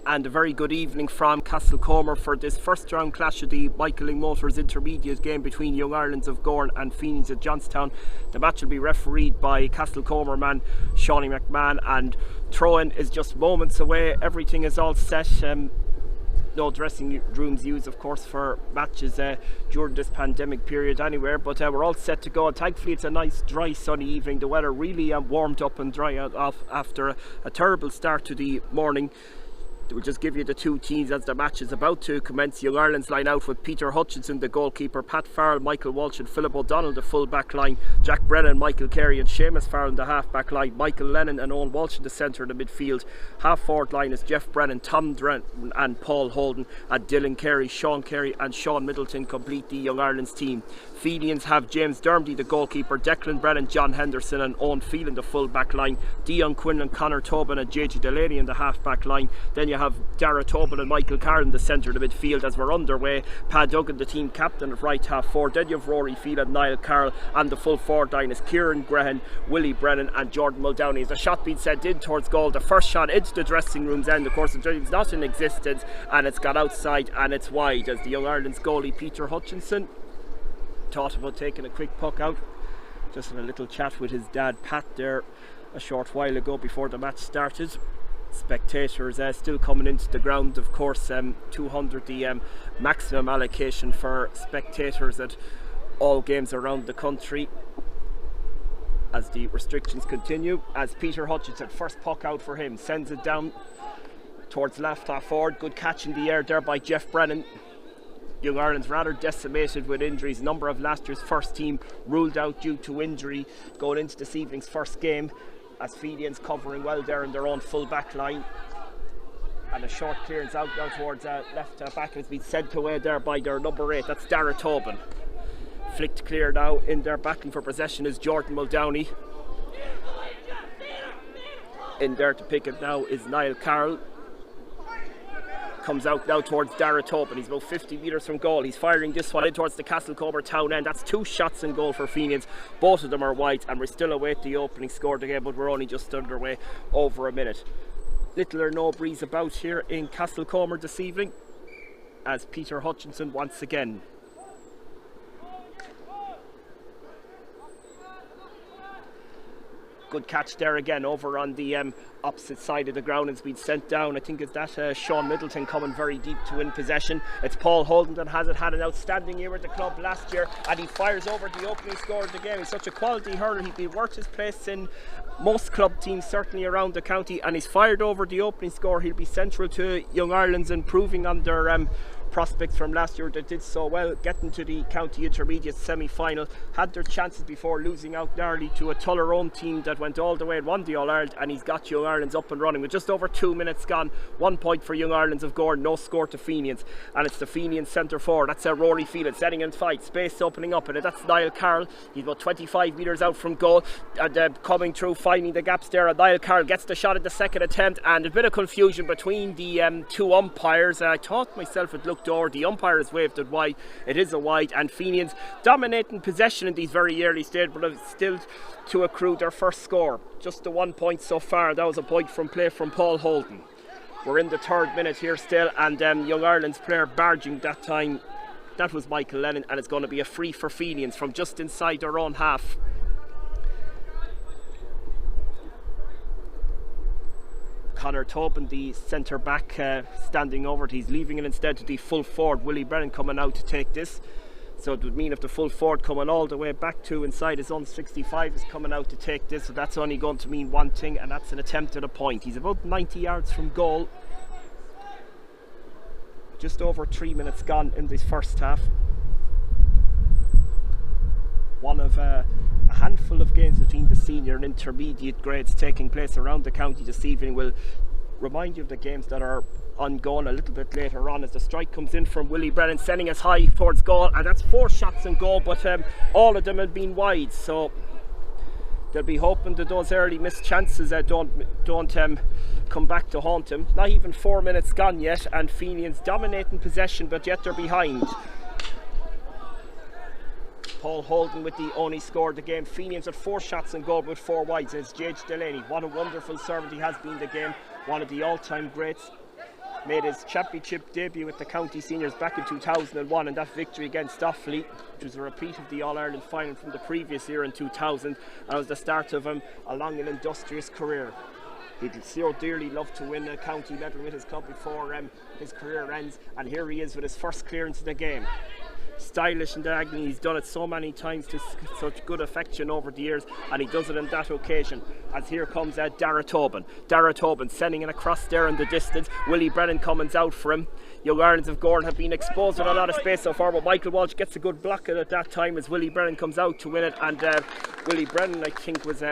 And a very good evening from Castlecomer for this first round clash of the Michael Lyng Motors intermediate game between Young Irelands of Gowran and Fenians of Johnstown. The match will be refereed by Castlecomer man Shawnee McMahon, and throw-in is just moments away. Everything is all set. No dressing rooms used, of course, for matches during this pandemic period anywhere, but we're all set to go. And thankfully it's a nice dry sunny evening. The weather really warmed up and dry off after a terrible start to the morning. We'll just give you the two teams as the match is about to commence. Young Ireland's line out with Peter Hutchinson, the goalkeeper, Pat Farrell, Michael Walsh and Philip O'Donnell, the full back line, Jack Brennan, Michael Carey and Seamus Farrell in the half back line, Michael Lennon and Owen Walsh in the centre of the midfield. Half forward line is Jeff Brennan, Tom Drenton and Paul Holden, and Dylan Carey, Sean Carey and Sean Middleton complete the Young Ireland's team. Fenians have James Dermody, the goalkeeper, Declan Brennan, John Henderson and Owen Phelan, the full back line, Dion Quinlan, Conor Tobin and JJ Delaney in the half back line. Then you have Dara Tobin and Michael Carr in the centre of the midfield as we're underway. Pat Duggan, the team captain, at right half forward. Then you have Rory Phelan, Niall Carroll, and the full forward line is Kieran Grehan, Willie Brennan and Jordan Muldowney. As a shot being sent in towards goal, the first shot into the dressing room's end, of course, it's not in existence, and it's got outside and it's wide as the Young Ireland's goalie Peter Hutchinson thought about taking a quick puck out. Just in a little chat with his dad Pat there a short while ago before the match started. Spectators still coming into the ground, of course. 200 the maximum allocation for spectators at all games around the country as the restrictions continue. As Peter Hutchinson, first puck out for him, sends it down towards left half forward. Good catch in the air there by Jeff Brennan. Young Ireland's rather decimated with injuries. Number of last year's first team ruled out due to injury going into this evening's first game, as Fenians covering well there in their own full back line. And a short clearance out now towards left back has been sent away there by their number 8, that's Dara Tobin. Flicked clear now in their backing for possession is Jordan Muldowney. In there to pick it now is Niall Carroll. Comes out now towards Dara Tobin. He's about 50 metres from goal. He's firing this one in towards the Castlecomer town end. That's 2 shots in goal for Fenians. Both of them are wide, and we still await the opening score of the game, but we're only just underway over a minute. Little or no breeze about here in Castlecomer this evening as Peter Hutchinson once again. Good catch there again over on the opposite side of the ground. It's been sent down. I think it's that Sean Middleton coming very deep to win possession. It's Paul Holden that has it. Had an outstanding year with the club last year, and he fires over the opening score of the game. He's such a quality hurler. He'd be worth his place in most club teams, certainly around the county, and he's fired over the opening score. He'll be central to Young Ireland's improving on their prospects from last year that did so well, getting to the county intermediate semi-final. Had their chances before losing out narrowly to a Tullaroan team that went all the way and won the All-Ireland, and he's got Young Ireland's up and running with just over 2 minutes gone. 1 point for Young Ireland's of Gowran, no score to Fenians, and it's the Fenians centre forward. That's Rory Phelan setting in fight, space opening up, and that's Niall Carroll. He's about 25 metres out from goal and coming through, finding the gaps there, and Niall Carroll gets the shot at the second attempt, and a bit of confusion between the two umpires. I thought myself it looked over. The umpire has waved it wide. It is a wide, and Fenians dominating possession in these very early stages, but have still to accrue their first score. Just the 1 point so far. That was a point from play from Paul Holden. We're in the 3rd minute here still, and Young Ireland's player barging that time, that was Michael Lennon, and it's going to be a free for Fenians from just inside their own half. Conor Tobin, the centre back, standing over it. He's leaving it instead to the full forward Willie Brennan coming out to take this. So it would mean if the full forward coming all the way back to inside his own 65 is coming out to take this, so that's only going to mean one thing, and that's an attempt at a point. He's about 90 yards from goal. Just over 3 minutes gone in this first half. One of a handful of games between the senior and intermediate grades taking place around the county this evening. We'll remind you of the games that are ongoing a little bit later on as the strike comes in from Willie Brennan, sending us high towards goal, and that's 4 shots in goal, but all of them have been wide, so they'll be hoping that those early missed chances don't come back to haunt him. Not even 4 minutes gone yet, and Fenians dominating possession, but yet they're behind. Paul Holden with the only score of the game. Fenians had 4 shots in goal with 4 wides. It's JJ Delaney. What a wonderful servant he has been the game. One of the all-time greats. made his championship debut with the county seniors back in 2001, and that victory against Offaly, which was a repeat of the All-Ireland final from the previous year in 2000, and was the start of him along an industrious career. He'd so dearly love to win a county medal with his club before his career ends, and here he is with his first clearance in the game. Stylish and diagonal, he's done it so many times to such good affection over the years, and he does it on that occasion. As here comes Dara Tobin. Dara Tobin sending it across there in the distance. Willie Brennan coming out for him. Young Ireland's of Gowran have been exposed with a lot of space so far, but Michael Walsh gets a good block at that time as Willie Brennan comes out to win it, and Willie Brennan, I think, was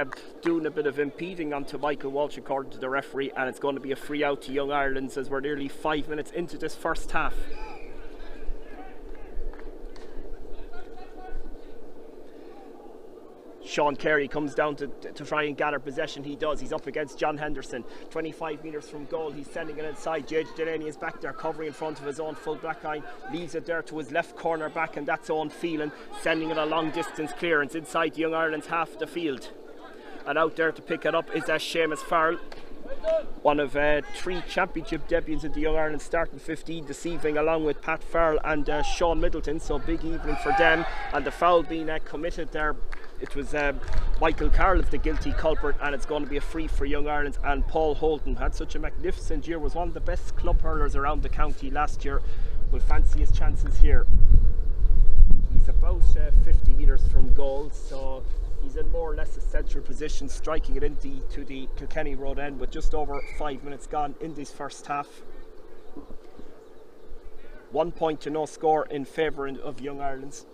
doing a bit of impeding onto Michael Walsh according to the referee, and it's going to be a free out to Young Ireland as we're nearly 5 minutes into this first half. Sean Carey comes down to try and gather possession. He does. He's up against John Henderson. 25 metres from goal. He's sending it inside. JJ Delaney is back there covering in front of his own full back line. Leaves it there to his left corner back, and that's Owen Phelan sending it a long distance clearance inside Young Ireland's half of the field. And out there to pick it up is Seamus Farrell. One of 3 championship debuts in the Young Ireland starting 15 this evening, along with Pat Farrell and Sean Middleton, so big evening for them. And the foul being committed there, it was Michael Carroll, the guilty culprit, and it's going to be a free for Young Ireland. And Paul Holden had such a magnificent year, was one of the best club hurlers around the county last year. Will fancy his chances here. He's about 50 metres from goal, so he's in more or less a central position, striking it to the Kilkenny Road end, with just over 5 minutes gone in this first half. 1 point to no score in favour of Young Ireland's.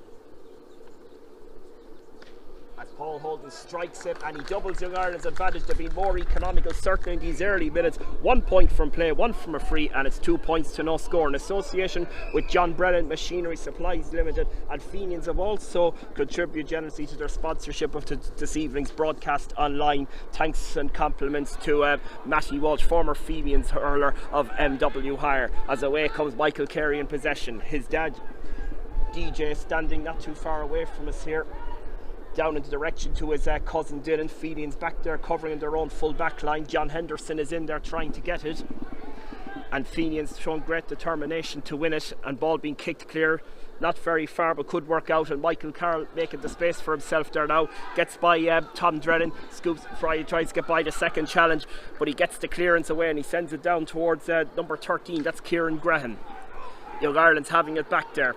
As Paul Holden strikes it, and he doubles Young Ireland's advantage. They've been more economical certainly in these early minutes. 1 point from play, 1 from a free, and it's 2 points to no score. In association with John Brennan Machinery Supplies Limited, and Fenians have also contributed generously to their sponsorship of this evening's broadcast online. Thanks and compliments to Matty Walsh, former Fenians hurler of MW Hire. As away comes Michael Carey in possession. His dad, DJ, standing not too far away from us here. Down in the direction to his cousin Dylan. Fenians back there covering in their own full back line. John Henderson is in there trying to get it, and Fenians showing great determination to win it, and ball being kicked clear, not very far but could work out, and Michael Carroll making the space for himself there now, gets by Tom Drennan, scoops Fry, tries to get by the second challenge, but he gets the clearance away and he sends it down towards number 13, that's Kieran Graham. Young Ireland's having it back there.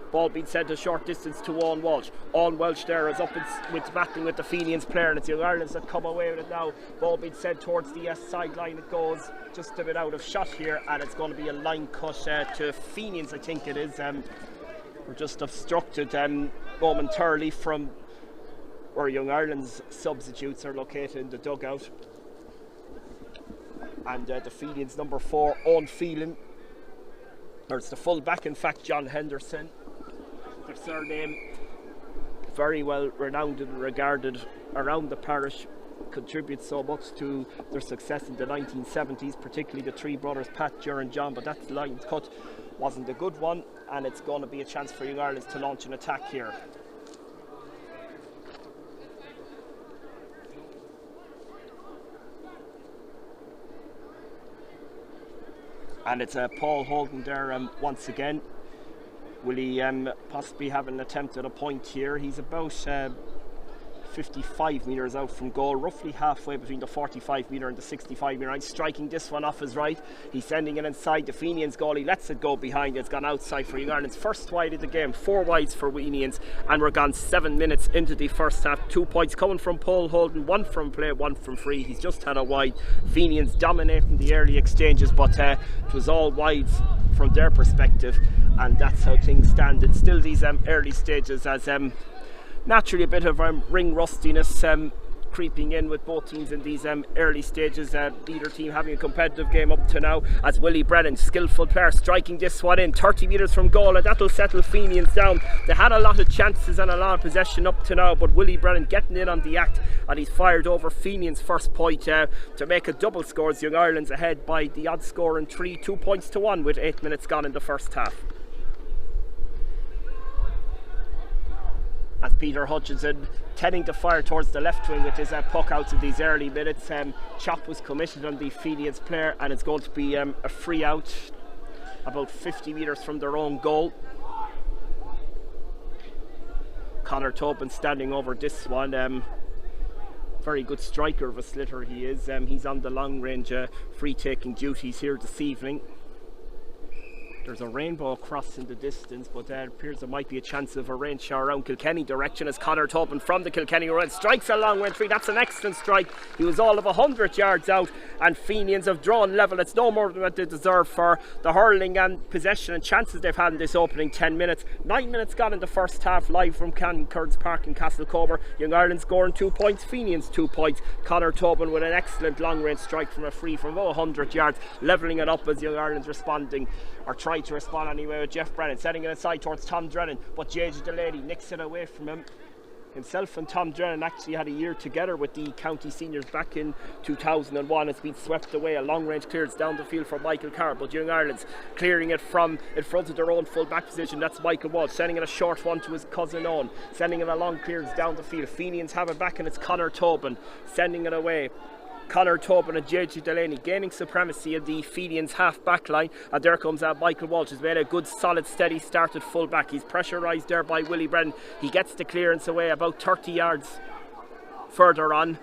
Ball being sent a short distance to Owen Walsh. Owen Walsh there is up with battling with the Fenians player, and it's Young Ireland's that come away with it now. Ball being sent towards the sideline. It goes just a bit out of shot here, and it's going to be a line cut to Fenians, I think it is. We're just obstructed momentarily from where Young Ireland's substitutes are located in the dugout. And the Fenians number 4, Owen Phelan, or it's the full back in fact, John Henderson. Their surname, very well renowned and regarded around the parish, contributes so much to their success in the 1970s, particularly the 3 brothers Pat, Ger and John, but that line cut wasn't a good one, and it's going to be a chance for Young Ireland to launch an attack here. And it's Paul Holden there once again. Will he possibly have an attempt at a point here? He's about 55 metres out from goal, roughly halfway between the 45 metre and the 65 metre line. Striking this one off his right. He's sending it inside the Fenians goal. He lets it go behind. It's gone outside for Young Ireland's first wide of the game. 4 wides for Fenians, and we're gone 7 minutes into the first half. 2 points coming from Paul Holden, 1 from play, 1 from free. He's just had a wide. Fenians dominating the early exchanges, but it was all wides from their perspective, and that's how things stand in still these early stages, as naturally a bit of ring rustiness creeping in with both teams in these early stages. Either team having a competitive game up to now, as Willie Brennan, skillful player, striking this one in 30 metres from goal, and that'll settle Fenians down. They had a lot of chances and a lot of possession up to now, but Willie Brennan getting in on the act, and he's fired over Fenians' first point to make a double score. Young Ireland's ahead by the odd score in 3, 2 points to 1 with 8 minutes gone in the first half. As Peter Hutchinson tending to fire towards the left wing with his puck out in these early minutes. Chop was committed on the Fenians player, and it's going to be a free out about 50 metres from their own goal. Conor Tobin standing over this one. Very good striker of a sliotar he is. He's on the long range free taking duties here this evening. There's a rainbow across in the distance, but it appears there might be a chance of a rain shower around Kilkenny direction as Conor Tobin from the Kilkenny end strikes a long range free. That's an excellent strike. He was all of 100 yards out, and Fenians have drawn level. It's no more than what they deserve for the hurling and possession and chances they've had in this opening 10 minutes. 9 minutes gone in the first half, live from Curds Park in Castlecomer. Young Ireland scoring 2 points, Fenians 2 points. Conor Tobin with an excellent long range strike from a free from about 100 yards, levelling it up as Young Ireland's responding, or trying to respond anyway, with Jeff Brennan setting it aside towards Tom Drennan, but JJ Delaney nicks it away from him. Himself and Tom Drennan actually had a year together with the county seniors back in 2001. It's been swept away. A long range clearance down the field from Michael Carr, but Young Ireland's clearing it from in front of their own full back position. That's Michael Walsh sending it a short one to his cousin Owen, sending it a long clearance down the field. Fenians have it back, and it's Conor Tobin sending it away. Conor Tobin and JJ Delaney gaining supremacy in the Fenians half back line, and there comes Michael Walsh. Has made a good solid steady start at full back. He's pressurised there by Willie Brennan. He gets the clearance away about 30 yards further on,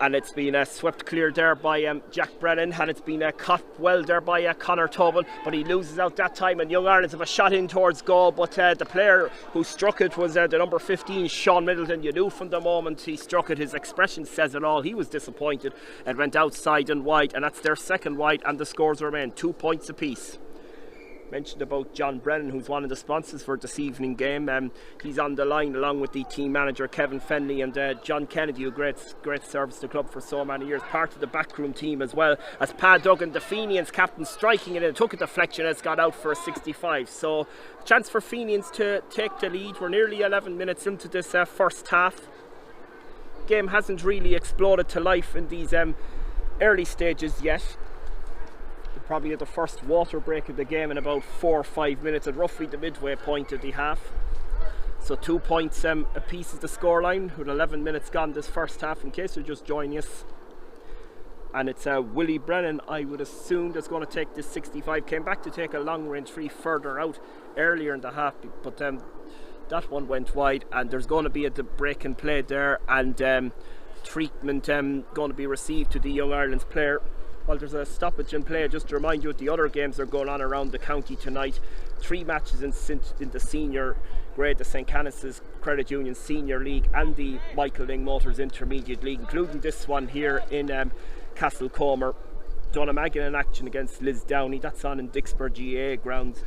and it's been swept clear there by Jack Brennan, and it's been caught well there by Conor Tobin, but he loses out that time, and Young Ireland have a shot in towards goal, but the player who struck it was the number 15, Sean Middleton. You knew from the moment he struck it, his expression says it all. He was disappointed. It went outside and wide, and that's their second wide, and the scores remain 2 points apiece. Mentioned about John Brennan, who's one of the sponsors for this evening game. He's on the line along with the team manager Kevin Fenley and John Kennedy, who great service to the club for so many years, part of the backroom team as well, as Pa Duggan, the Fenians captain, striking it in. It took a deflection, it's got out for a 65. So chance for Fenians to take the lead. We're nearly 11 minutes into this first half. Game hasn't really exploded to life in these early stages yet. Probably at the first water break of the game in about 4 or 5 minutes, at roughly the midway point of the half. So 2 points apiece is the scoreline with 11 minutes gone this first half, in case you're just joining us. And it's Willie Brennan, I would assume, that's going to take this 65. Came back to take a long range free further out earlier in the half, but that one went wide, and there's going to be a break in play there, and treatment going to be received to the Young Ireland's player. Well, there's a stoppage in play. Just to remind you, the other games are going on around the county tonight. 3 matches in the senior grade, the St. Canice's Credit Union Senior League and the Michael Lyng Motors Intermediate League, including this one here in Castlecomer. Donegal in action against Liz Downey. That's on in Dixper GA grounds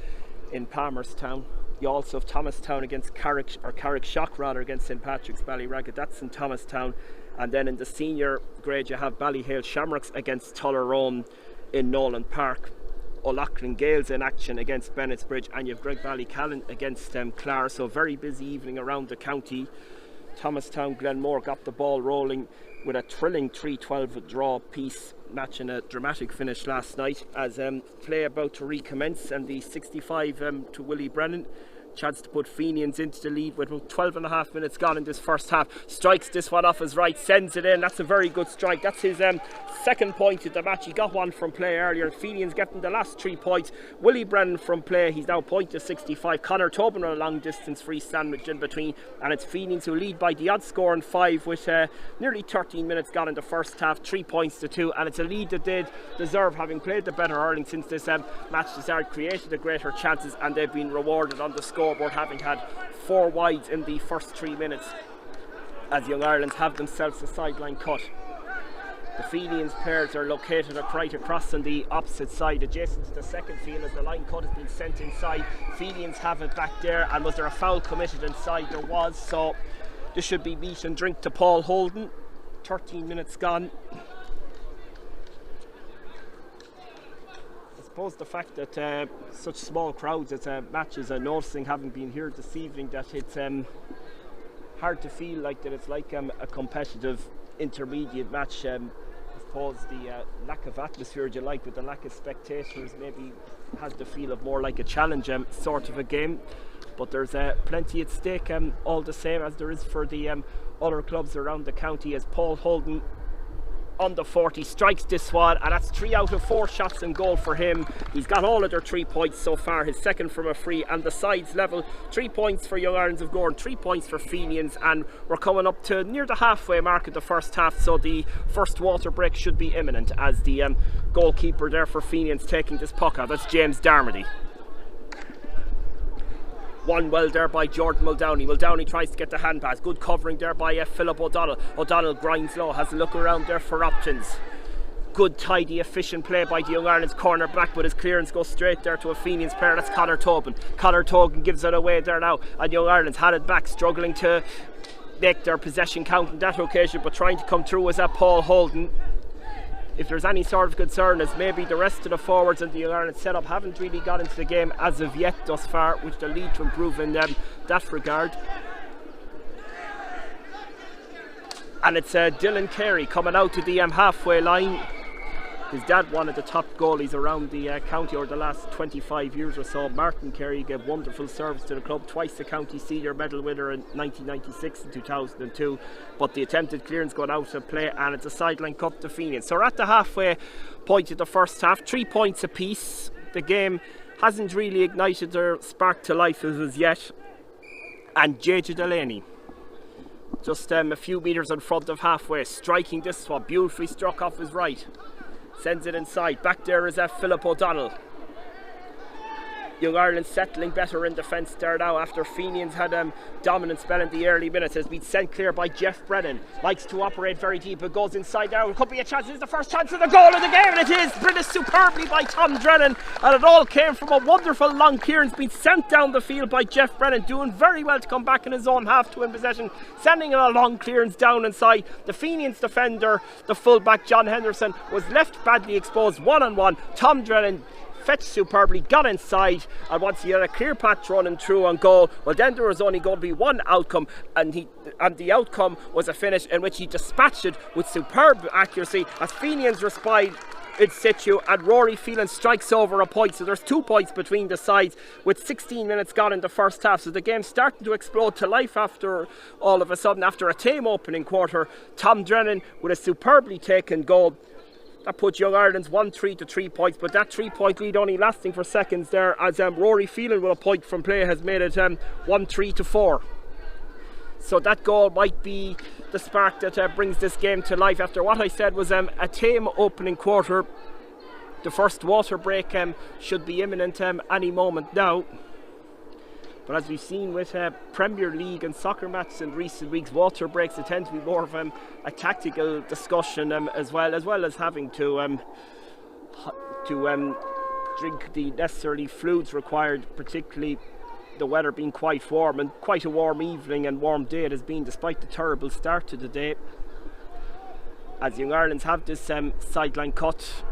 in Palmerstown. You also have Thomastown against Carrick Shock against St. Patrick's Ballyraggett. That's in Thomastown. And then in the senior grade, you have Ballyhale Shamrocks against Tullaroan in Nolan Park. O'Loughlin Gales in action against Bennett's Bridge, and you have Greg Ballycallan against Clare. So very busy evening around the county. Thomastown Glenmore got the ball rolling with a thrilling 3-12 draw piece, matching a dramatic finish last night, as play about to recommence, and the 65 to Willie Brennan. Chance to put Fenians into the lead with about 12 and a half minutes gone in this first half. Strikes this one off his right, sends it in. That's a very good strike. That's his second point of the match. He got one from play earlier. Fenians getting the last 3 points. Willie Brennan from play, he's now point to 65. Conor Tobin on a long distance free sandwich in between, and it's Fenians who lead by the odd score in 5 with nearly 13 minutes gone in the first half. 3 points to 2, and it's a lead that they deserve, having played the better hurling since this match started, created the greater chances, and they've been rewarded on the scoreboard, having had 4 wides in the first 3 minutes, as Young Ireland have themselves a sideline cut. The Fenians players are located right across on the opposite side, adjacent to the second field, as the line cut has been sent inside. Fenians have it back there, and was there a foul committed inside? There was, so this should be meat and drink to Paul Holden. 13 minutes gone. I suppose the fact that such small crowds at matches are noticing, having been here this evening, that it's hard to feel like that it's like a competitive intermediate match. suppose the lack of atmosphere, you like, with the lack of spectators, maybe has the feel of more like a challenge sort of a game. But there's plenty at stake all the same, as there is for the other clubs around the county, as Paul Holden on the 40 strikes this one, and that's 3 out of 4 shots in goal for him. He's got all of their 3 points so far, his second from a free, and the sides level. 3 points for Young Ireland of Gowran, 3 points for Fenians, and we're coming up to near the halfway mark of the first half, so the first water break should be imminent, as the goalkeeper there for Fenians taking this puck out. That's James Darmody. One well there by Jordan Muldowney. Muldowney tries to get the hand pass. Good covering there by Philip O'Donnell. O'Donnell grinds low, has a look around there for options. Good, tidy, efficient play by the Young Ireland's corner back, but his clearance goes straight there to a Fenians player. That's Conor Tobin. Conor Tobin gives it away there now, and Young Ireland's had it back, struggling to make their possession count on that occasion, but trying to come through was that Paul Holden. If there's any sort of concern, is maybe the rest of the forwards in the Young Ireland setup haven't really got into the game as of yet thus far, which they'll need to improve in that regard. And it's Dylan Carey coming out to the halfway line. His dad, one of the top goalies around the county over the last 25 years or so. Martin Carey gave wonderful service to the club, twice the county senior medal winner in 1996 and 2002. But the attempted clearance going out of play, and it's a sideline cut to Fenians. So we're at the halfway point of the first half, 3 points apiece. The game hasn't really ignited or sparked to life as yet. And JJ Delaney, just a few metres in front of halfway, striking this one, beautifully struck off his right. Sends it inside. Back there is Philip O'Donnell. Young Ireland settling better in defence there now after Fenians had a dominant spell in the early minutes. Has been sent clear by Jeff Brennan. Likes to operate very deep, but goes inside now. It could be a chance. It's the first chance of the goal of the game, and it is British superbly by Tom Drennan, and it all came from a wonderful long clearance being sent down the field by Jeff Brennan, doing very well to come back in his own half to win possession, sending a long clearance down inside. The Fenians defender, the fullback John Henderson, was left badly exposed one-on-one. Tom Drennan fetched superbly, got inside, and once he had a clear path running through on goal, well then there was only going to be one outcome, and the outcome was a finish in which he dispatched it with superb accuracy as Fenians respond in situ, and Rory Phelan strikes over a point. So there's 2 points between the sides with 16 minutes gone in the first half. So the game's starting to explode to life after all of a sudden, after a tame opening quarter. Tom Drennan with a superbly taken goal. That puts Young Ireland's 1-3 to 3 points, but that 3-point lead only lasting for seconds there, as Rory Phelan with a point from play has made it 1-3 to 4. So that goal might be the spark that brings this game to life after what I said was a tame opening quarter. The first water break should be imminent any moment now. But as we've seen with Premier League and soccer matches in recent weeks, water breaks they tend to be more of a tactical discussion as well as having to drink the necessarily fluids required, particularly the weather being quite warm, and quite a warm evening and warm day it has been despite the terrible start to the day. As Young Ireland's have this sideline cut.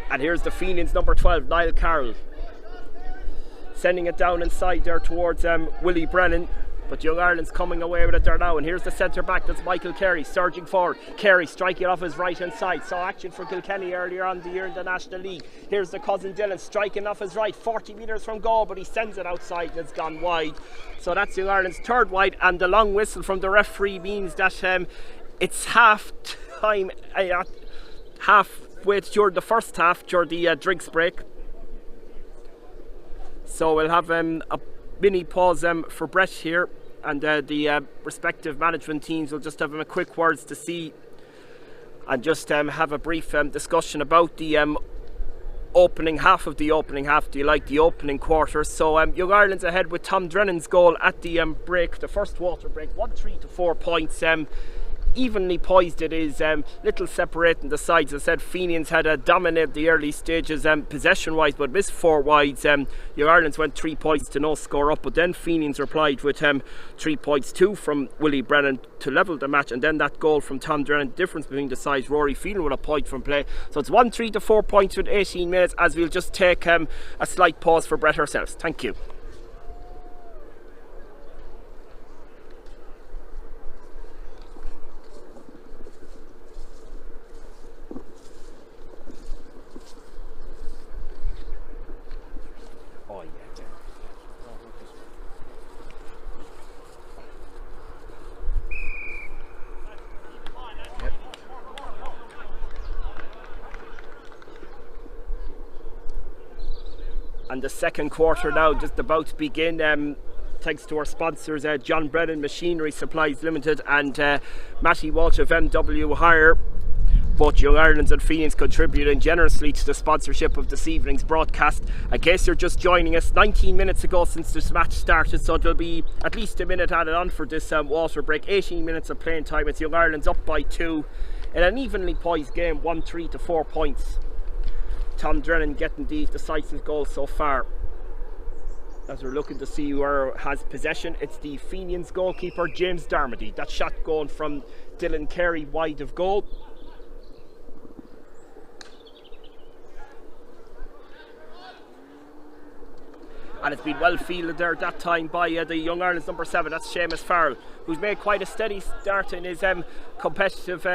And here's the Fenians number 12, Niall Carroll, sending it down inside there towards Willie Brennan, but Young Ireland's coming away with it there now. And here's the centre back, that's Michael Carey, surging forward. Carey striking off his right hand side. Saw action for Kilkenny earlier on the year in the National League. Here's the cousin Dylan striking off his right, 40 metres from goal, but he sends it outside and it's gone wide. So that's Young Ireland's third wide, and the long whistle from the referee means that it's half time, halfway during the first half, during the drinks break. So we'll have a mini pause for Brett here, and the respective management teams will just have a quick words to see and just have a brief discussion about the opening half of the opening half, do you like, the opening quarter. So Young Ireland's ahead with Tom Drennan's goal at the break, the first water break, 1-3 to 4 points. Evenly poised it is, little separating the sides. As I said, Fenians had dominated the early stages possession wise, but missed 4 wides. Young Ireland's went 3 points to no score up, but then Fenians replied with 3 points, 2 from Willie Brennan to level the match, and then that goal from Tom Drennan. Difference between the sides, Rory Phelan with a point from play. So it's 1-3 to 4 points with 18 minutes, as we'll just take a slight pause for Brett ourselves. Thank you. And the second quarter now just about to begin. Thanks to our sponsors, John Brennan Machinery Supplies Limited and Matty Walsh of MW Hire. Both Young Ireland's and Fenians contributing generously to the sponsorship of this evening's broadcast. In case you're just joining us, 19 minutes ago since this match started, so there'll be at least a minute added on for this water break. 18 minutes of playing time. It's Young Ireland's up by 2 in an evenly poised game, 1-3 to 4 points. Tom Drennan getting the decisive goal so far. As we're looking to see who has possession, it's the Fenians goalkeeper James Darmody. That shot going from Dylan Carey wide of goal. And it's been well fielded there that time by the Young Ireland's number 7, that's Seamus Farrell, who's made quite a steady start in his competitive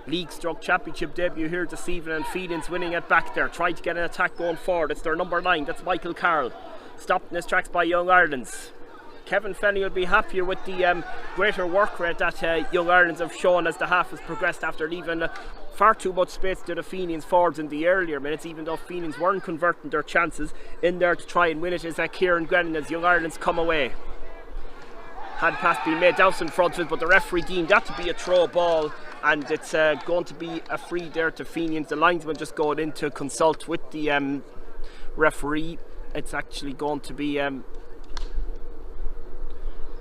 League/Championship debut here this evening, and Fenians winning it back there, trying to get an attack going forward. It's their number 9, that's Michael Carroll, stopped in his tracks by Young Ireland's. Kevin Fenny will be happier with the greater work rate that Young Ireland's have shown as the half has progressed after leaving far too much space to the Fenians forwards in the earlier minutes, even though Fenians weren't converting their chances. In there to try and win it is Kieran Grennan as Young Ireland's come away. Hand pass being made down in front of it, but the referee deemed that to be a throw ball, and it's going to be a free there to Fenians. The linesman just going in to consult with the referee. It's actually going to be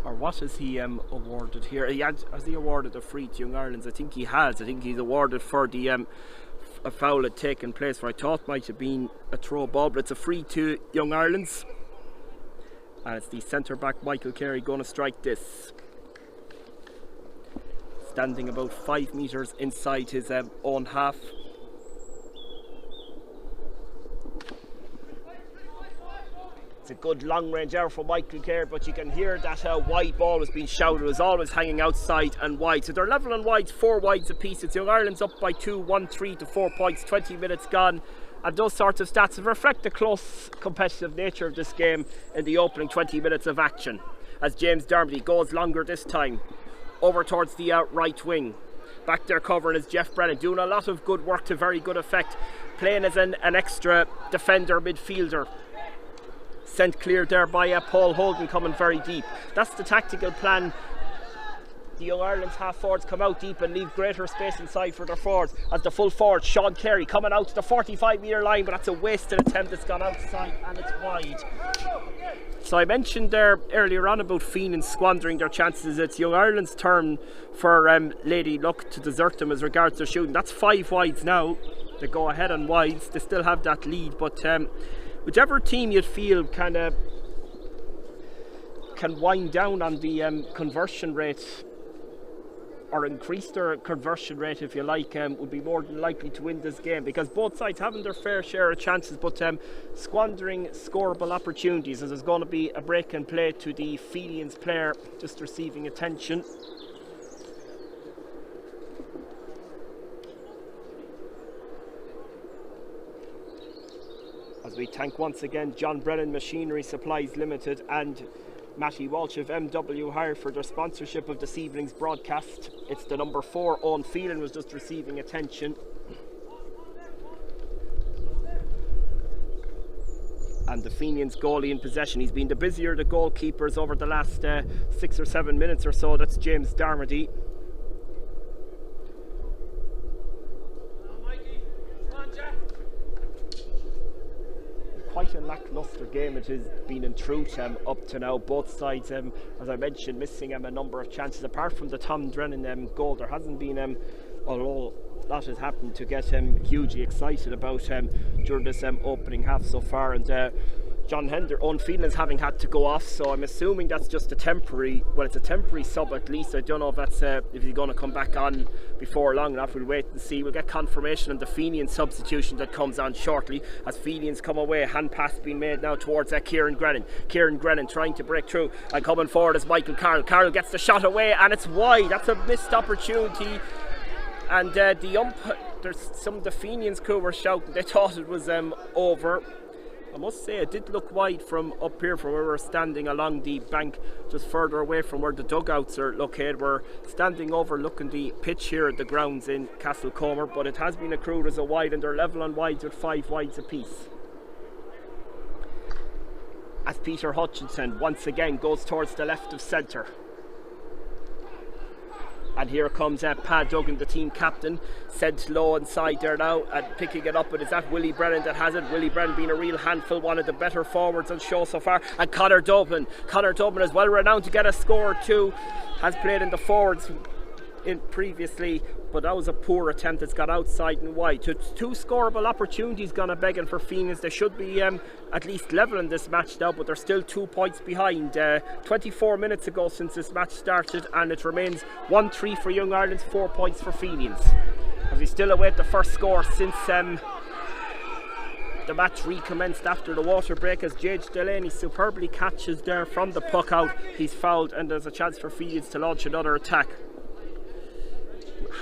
or what is he awarded here? Has he awarded a free to Young Ireland's? I think he has. I think he's awarded for the a foul had taken place where I thought might have been a throw ball, but it's a free to Young Ireland's. And it's the centre back Michael Carey going to strike this. Standing about 5 metres inside his own half. It's a good long range error for Michael Carey, but you can hear that wide ball was being shouted. It was always hanging outside and wide. So they're level and wides, 4 wides apiece. It's Young Ireland's up by 2, 1-3 to 4 points, 20 minutes gone. And those sorts of stats reflect the close competitive nature of this game in the opening 20 minutes of action. As James Darmody goes longer this time, over towards the right wing. Back there covering is Jeff Brennan, doing a lot of good work to very good effect. Playing as an extra defender midfielder. Sent clear there by Paul Holden coming very deep. That's the tactical plan. The Young Ireland's half forwards come out deep and leave greater space inside for their forwards. As the full forward, Sean Carey, coming out to the 45-metre line, but that's a wasted attempt. It's gone outside and it's wide. So I mentioned there earlier on about Fenians squandering their chances. It's Young Ireland's turn for Lady Luck to desert them as regards their shooting. That's 5 wides now. They go ahead on wides. They still have that lead, but whichever team you feel kind of can wind down on the conversion rate or increase their conversion rate, if you like, would be more than likely to win this game, because both sides having their fair share of chances but squandering scoreable opportunities, as there's going to be a break and play to the Fenians player just receiving attention. As we thank once again John Brennan Machinery Supplies Limited and Matty Walsh of MW Hire for their sponsorship of this evening's broadcast. It's the number 4, Owen Phelan, was just receiving attention. And the Fenians goalie in possession. He's been the busier of the goalkeepers over the last 6 or 7 minutes or so. That's James Darmody. Quite a lacklustre game it has been in truth up to now. Both sides, as I mentioned, missing a number of chances. Apart from the Tom Drennan goal, there hasn't been, although a lot has happened to get hugely excited about during this opening half so far. And Owen Phelan's having had to go off, so I'm assuming that's just a temporary, well, it's a temporary sub at least. I don't know if that's if he's going to come back on before long enough. We'll wait and see. We'll get confirmation on the Fenian substitution that comes on shortly as Fenians come away. Hand pass being made now towards Kieran Grennan. Kieran Grennan trying to break through, and coming forward is Michael Carroll. Carroll gets the shot away and it's wide. That's a missed opportunity. And there's some of the Fenians crew were shouting. They thought it was over. I must say it did look wide from up here, from where we're standing along the bank, just further away from where the dugouts are located. We're standing overlooking the pitch here at the grounds in Castlecomer, but it has been accrued as a wide, and they're level on wides with 5 wides apiece. as Peter Hutchinson once again goes towards the left of centre. And here comes Pat Duggan, the team captain, sent low inside there now and picking it up, but is that Willie Brennan that has it? Willie Brennan being a real handful, one of the better forwards on show so far. And Conor Dublin is well renowned to get a score too, has played in the forwards previously, but that was a poor attempt. It's got outside and wide. Two scoreable opportunities gonna begging for Fenians. They should be at least level in this match now, but they're still 2 points behind. 24 minutes ago since this match started, and it remains 1-3 for Young Ireland, 4 points for Fenians, as we still await the first score since the match recommenced after the water break, as Jage Delaney superbly catches there from the puck out. He's fouled, and there's a chance for Fenians to launch another attack.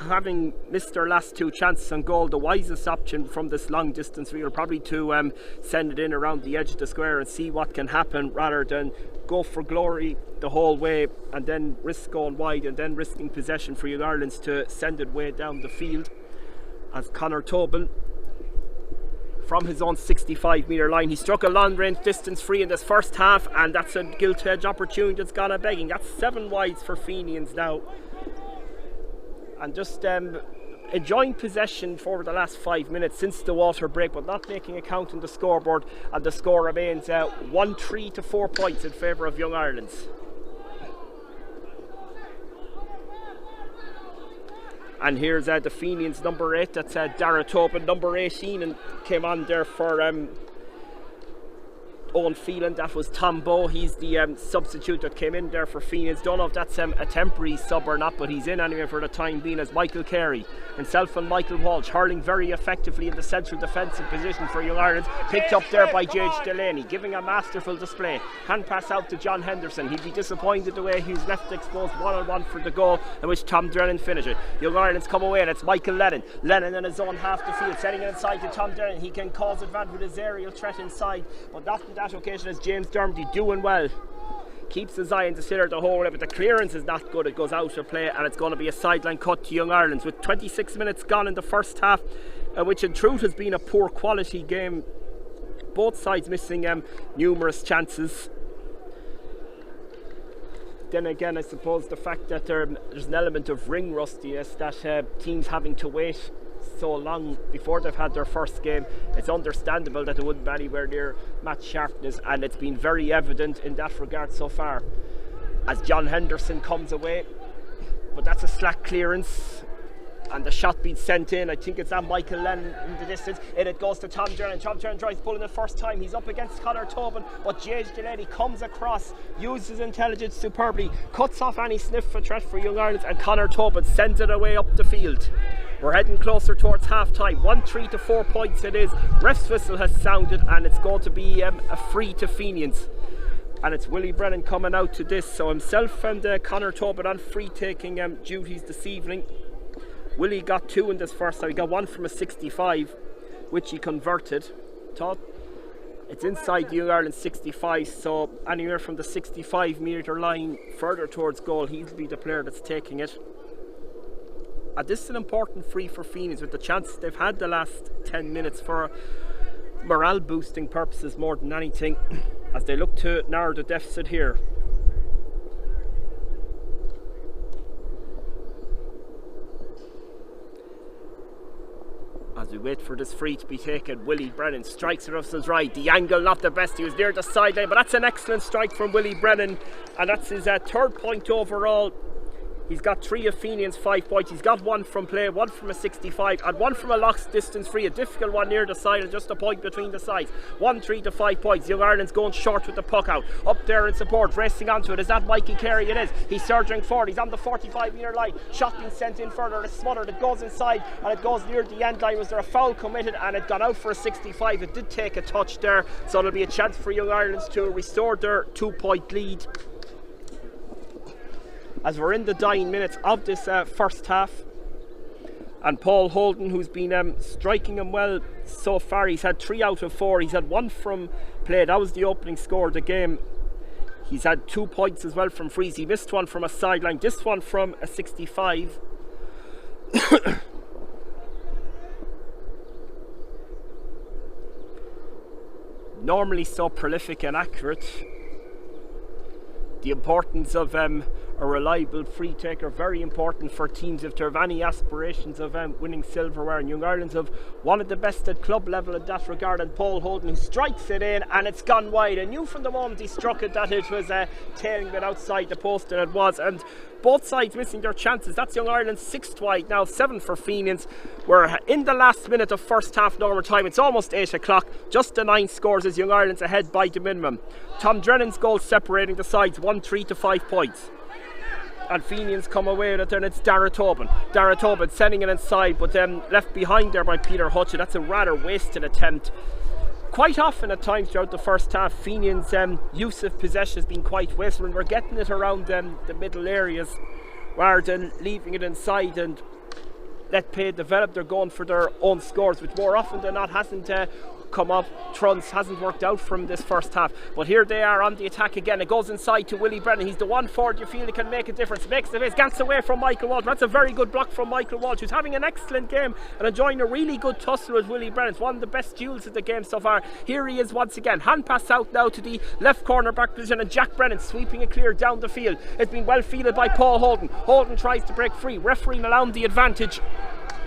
Having missed their last 2 chances on goal, the wisest option from this long distance reel probably to send it in around the edge of the square and see what can happen, rather than go for glory the whole way and then risk going wide and then risking possession for Young Ireland to send it way down the field. As Conor Tobin, from his own 65-metre line, he struck a long range distance free in this first half, and that's a gilt edge opportunity that's gone a begging. That's 7 wides for Fenians now, and just enjoying possession for the last 5 minutes since the water break, but not making a count on the scoreboard, and the score remains 1-3 to 4 points in favour of Young Ireland. And here's the Fenians number 8, that's Dara Tobin, number 18, and came on there for Owen Phelan. That was Tom Bowe. He's the substitute that came in there for Fenians. Don't know if that's a temporary sub or not, but he's in anyway for the time being, as Michael Carey, himself and Michael Walsh, hurling very effectively in the central defensive position for Young Ireland. Picked up there by Jage Delaney, giving a masterful display. Hand pass out to John Henderson. He'd be disappointed the way he's left exposed one-on-one for the goal, in which Tom Drennan finished it. Young Ireland's come away, and it's Michael Lennon in his own half the field, setting it inside to Tom Drennan. He can cause advantage with his aerial threat inside, but not in that occasion, as James Dermody doing well. Keeps his eye on the sitter the whole way, but the clearance is not good. It goes out of play, and it's going to be a sideline cut to Young Ireland with 26 minutes gone in the first half, which in truth has been a poor quality game. Both sides missing numerous chances. Then again, I suppose the fact that there's an element of ring rustiness, that teams having to wait so long before they've had their first game, it's understandable that they wouldn't be anywhere near match sharpness, and it's been very evident in that regard so far, as John Henderson comes away, but that's a slack clearance, and the shot being sent in. I think it's that Michael Lennon in the distance, and it goes to Tom Drennan. Tom Drennan tries pulling it first time. He's up against Conor Tobin, but Jage Delaney comes across, uses his intelligence superbly, cuts off any sniff of threat for Young Ireland, and Conor Tobin sends it away up the field. We're heading closer towards half time. 1-3 to 4 points it is. Ref's whistle has sounded, and it's going to be a free to Fenians. And it's Willie Brennan coming out to this. So himself and Conor Tobin on free taking duties this evening. Willie got 2 in this first time. He got 1 from a 65, which he converted. It's inside the Young Ireland 65, so anywhere from the 65-metre line further towards goal, he'll be the player that's taking it. This is an important free for Fenians, with the chance they've had the last 10 minutes for morale boosting purposes more than anything, as they look to narrow the deficit here. As we wait for this free to be taken, Willie Brennan strikes it off his right. The angle not the best, he was near the sideline, but that's an excellent strike from Willie Brennan, and that's his 3rd point overall. He's got 3 of Fenians' 5 points. He's got 1 from play, 1 from a 65, and 1 from a locked distance free. A difficult one near the side, and just a point between the sides. 1-3 to 5 points. Young Ireland's going short with the puck out. Up there in support, racing onto it. Is that Mikey Carey? It is. He's surging forward. He's on the 45-metre line. Shot being sent in further. It's smothered. It goes inside, and it goes near the end line. Was there a foul committed? And it got out for a 65. It did take a touch there, so there'll be a chance for Young Ireland to restore their 2-point lead, as we're in the dying minutes of this first half. And Paul Holden, who's been striking him well so far, he's had 3 out of 4. He's had 1 from play. That was the opening score of the game. He's had 2 points as well from frees. He missed 1 from a sideline, this one from a 65. normally so prolific and accurate. The importance of a reliable free taker, very important for teams if they have any aspirations of winning silverware. And Young Ireland have one of the best at club level in that regard, and Paul Holden, who strikes it in, and it's gone wide. I knew from the moment he struck it that it was tailing it outside the post, and it was. And both sides missing their chances. That's Young Ireland's 6th wide now, 7 for Fenians. We're in the last minute of first half normal time. It's almost 8 o'clock. Just the 9 scores as Young Ireland's ahead by the minimum. Tom Drennan's goal separating the sides, 1-3 to 5 points. And Fenians come away with it, and it's Dara Tobin. Dara Tobin sending it inside, but left behind there by Peter Hutchett. That's a rather wasted attempt. Quite often at times throughout the first half, Fenians' use of possession has been quite wasteful, and we're getting it around the middle areas rather than leaving it inside and let play develop. They're going for their own scores, which more often than not hasn't come up. Truns hasn't worked out from this first half, but here they are on the attack again. It goes inside to Willie Brennan. He's the one forward you feel he can make a difference. Makes the face, gets away from Michael Walsh. That's a very good block from Michael Walsh, who's having an excellent game and enjoying a really good tussle with Willie Brennan. It's one of the best duels of the game so far. Here he is once again. Hand pass out now to the left corner back position, and Jack Brennan sweeping it clear down the field. It's been well fielded by Paul Holden. Holden tries to break free. Refereeing allowing the advantage,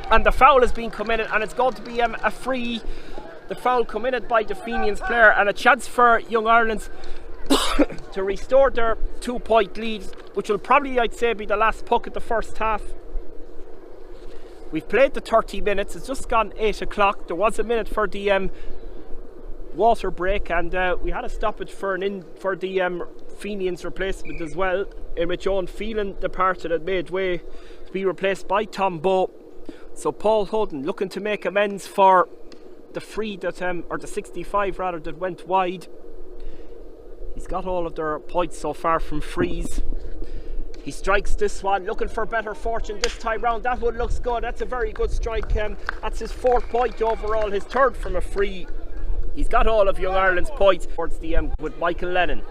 and the foul has been committed, and it's going to be a free. The foul committed by the Fenians player, and a chance for Young Ireland to restore their 2-point lead, which will probably, I'd say, be the last puck of the first half. We've played the 30 minutes. It's just gone 8 o'clock. There was a minute for the water break, and we had a stoppage for the Fenians replacement as well, in which Owen Phelan departed at midway to be replaced by Tom Bowe. So Paul Holden looking to make amends for the free that or the 65 rather, that went wide. He's got all of their points so far from frees. He strikes this one, looking for better fortune this time round. That one looks good. That's a very good strike. That's his 4th point overall, his 3rd from a free. He's got all of Young Ireland's points towards the with Michael Lennon.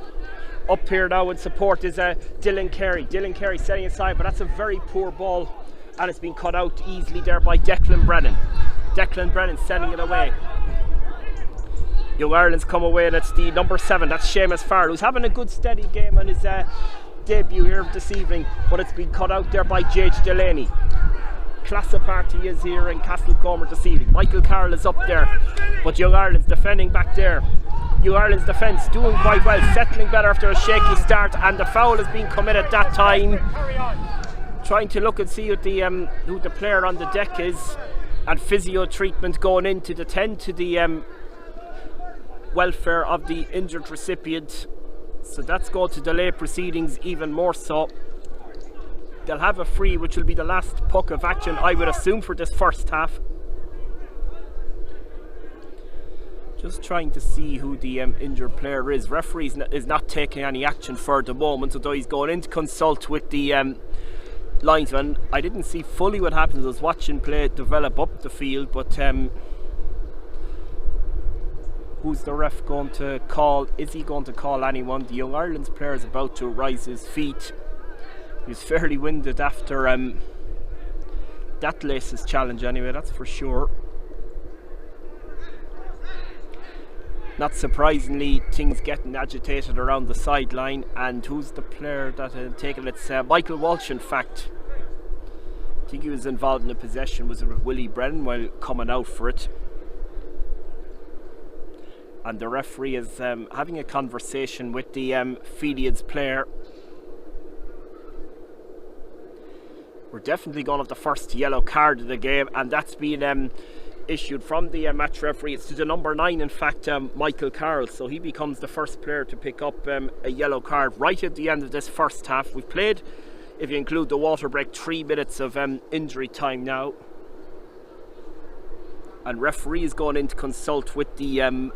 Up here now in support is Dylan Carey. Dylan Carey setting aside, but that's a very poor ball, and it's been cut out easily there by Declan Brennan. Declan Brennan sending it away. Young Ireland's come away, and it's the number 7, that's Seamus Farrell, who's having a good steady game on his debut here this evening, but it's been cut out there by J.J. Delaney. Class apart he is here in Castlecomer this evening. Michael Carroll is up there, but Young Ireland's defending back there. Young Ireland's defence doing quite well, settling better after a shaky start, and the foul has been committed that time. Trying to look and see who the player on the deck is, and physio treatment going in to attend to the welfare of the injured recipient. So that's going to delay proceedings even more so. They'll have a free, which will be the last puck of action, I would assume, for this first half. Just trying to see who the injured player is. Referee is not taking any action for the moment, although he's going in to consult with the linesman. I didn't see fully what happened. I was watching play develop up the field, but who's the ref going to call? Is he going to call anyone? The Young Ireland's player is about to rise his feet. He's fairly winded after that Laces challenge anyway, that's for sure. Not surprisingly, things getting agitated around the sideline. And who's the player that had taken it? It's Michael Walsh, in fact. I think he was involved in a possession, was with Willie Brennan while coming out for it. And the referee is having a conversation with the Fenians player. We're definitely going to have the first yellow card of the game, and that's been issued from the match referee. It's to the number 9, in fact, Michael Carroll. So he becomes the first player to pick up a yellow card right at the end of this first half. We've played, if you include the water break, 3 minutes of injury time now. And referee is going in to consult with the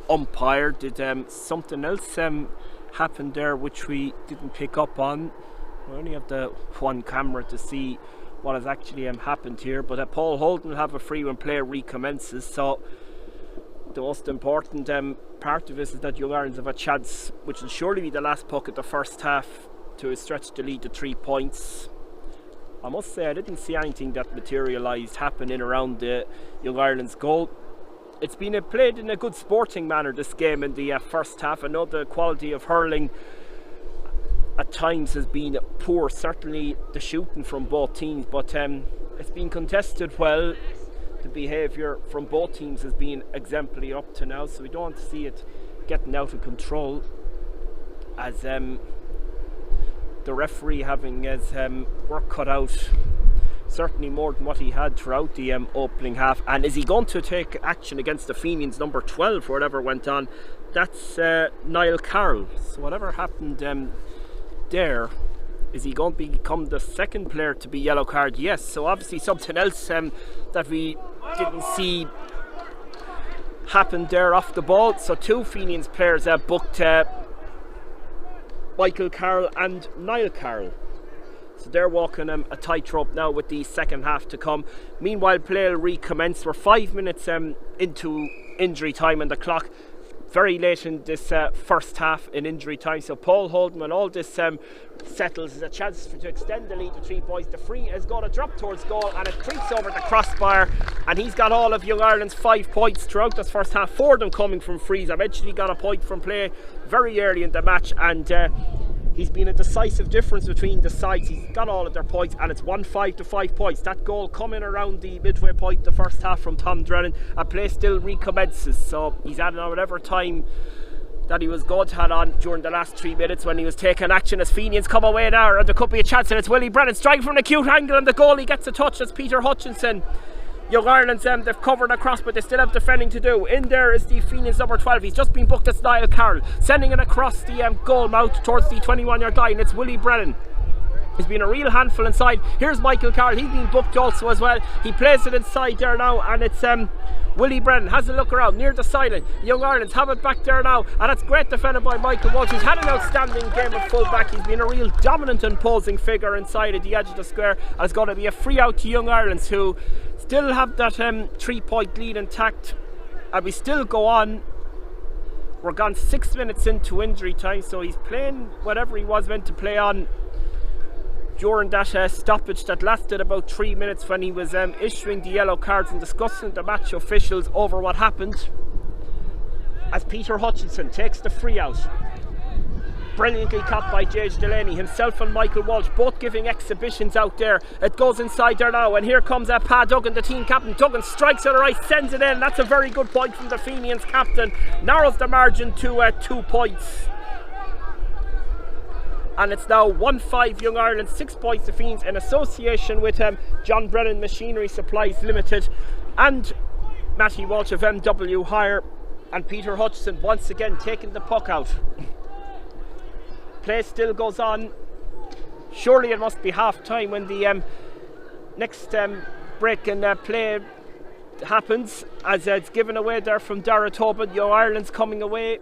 umpire. Did something else happen there which we didn't pick up on? We only have the one camera to see what has actually happened here, but Paul Holden will have a free when play recommences. So the most important part of this is that Young Ireland have a chance, which will surely be the last puck at the first half, to stretch the lead to 3 points. I must say I didn't see anything that materialised happen in around the Young Ireland's goal. it's been played in a good sporting manner, this game, in the first half. I know the quality of hurling at times has been poor, certainly the shooting from both teams, but it's been contested well. The behaviour from both teams has been exemplary up to now, so we don't want to see it getting out of control, as the referee having his work cut out, certainly more than what he had throughout the opening half. And is he going to take action against the Fenians, number 12, whatever went on? That's Niall Carroll. So whatever happened there, is he going to become the second player to be yellow card? Yes, so obviously something else that we didn't see happen there off the ball. So two Fenians players booked, Michael Carroll and Niall Carroll. So they're walking a tightrope now with the second half to come. Meanwhile, play will recommence. We're 5 minutes into injury time on the clock. Very late in this first half in injury time. So Paul Holden, when all this settles, is a chance to extend the lead to 3 points. The free is going to drop towards goal, and it creeps over the crossbar, and he's got all of Young Ireland's 5 points throughout this first half. 4 of them coming from frees. Eventually got a point from play very early in the match, and he's been a decisive difference between the sides. He's got all of their points, and it's 1-5 to 5 points. That goal coming around the midway point the first half from Tom Drennan. A play still recommences, so he's adding on whatever time that he was good had on during the last 3 minutes when he was taking action, as Fenians come away now, and there could be a chance, and it's Willie Brennan striking from an acute angle, and the goalie gets a touch. As Peter Hutchinson. Young Ireland's they've covered across, but they still have defending to do. In there is the Fenians number 12. He's just been booked as Niall Carroll, sending it across the goal mouth towards the 21-yard line. It's Willie Brennan. He's been a real handful inside. Here's Michael Carroll. He's been booked also as well. He plays it inside there now, and it's Willie Brennan has a look around near the sideline. Young Ireland's have it back there now, and it's great defended by Michael Walsh, who's had an outstanding game of fullback. He's been a real dominant and imposing figure inside at the edge of the square, and it's going to be a free out to Young Ireland's, who still have that 3-point lead intact, and we still go on. We're gone 6 minutes into injury time, so he's playing whatever he was meant to play on during that stoppage that lasted about 3 minutes, when he was issuing the yellow cards and discussing the match officials over what happened, as Peter Hutchinson takes the free out. Brilliantly caught by J.J. Delaney, himself and Michael Walsh, both giving exhibitions out there. It goes inside there now, and here comes Pa Duggan, the team captain. Duggan strikes it right, sends it in. That's a very good point from the Fenians captain. Narrows the margin to 2 points. And it's now 1-5 Young Ireland, 6 points to Fenians, in association with John Brennan Machinery Supplies Limited and Matty Walsh of MW Hire, and Peter Hutchinson once again taking the puck out. Play still goes on. Surely it must be half time when the next break in play happens, as it's given away there from Dara Tobin. Young Ireland's coming away,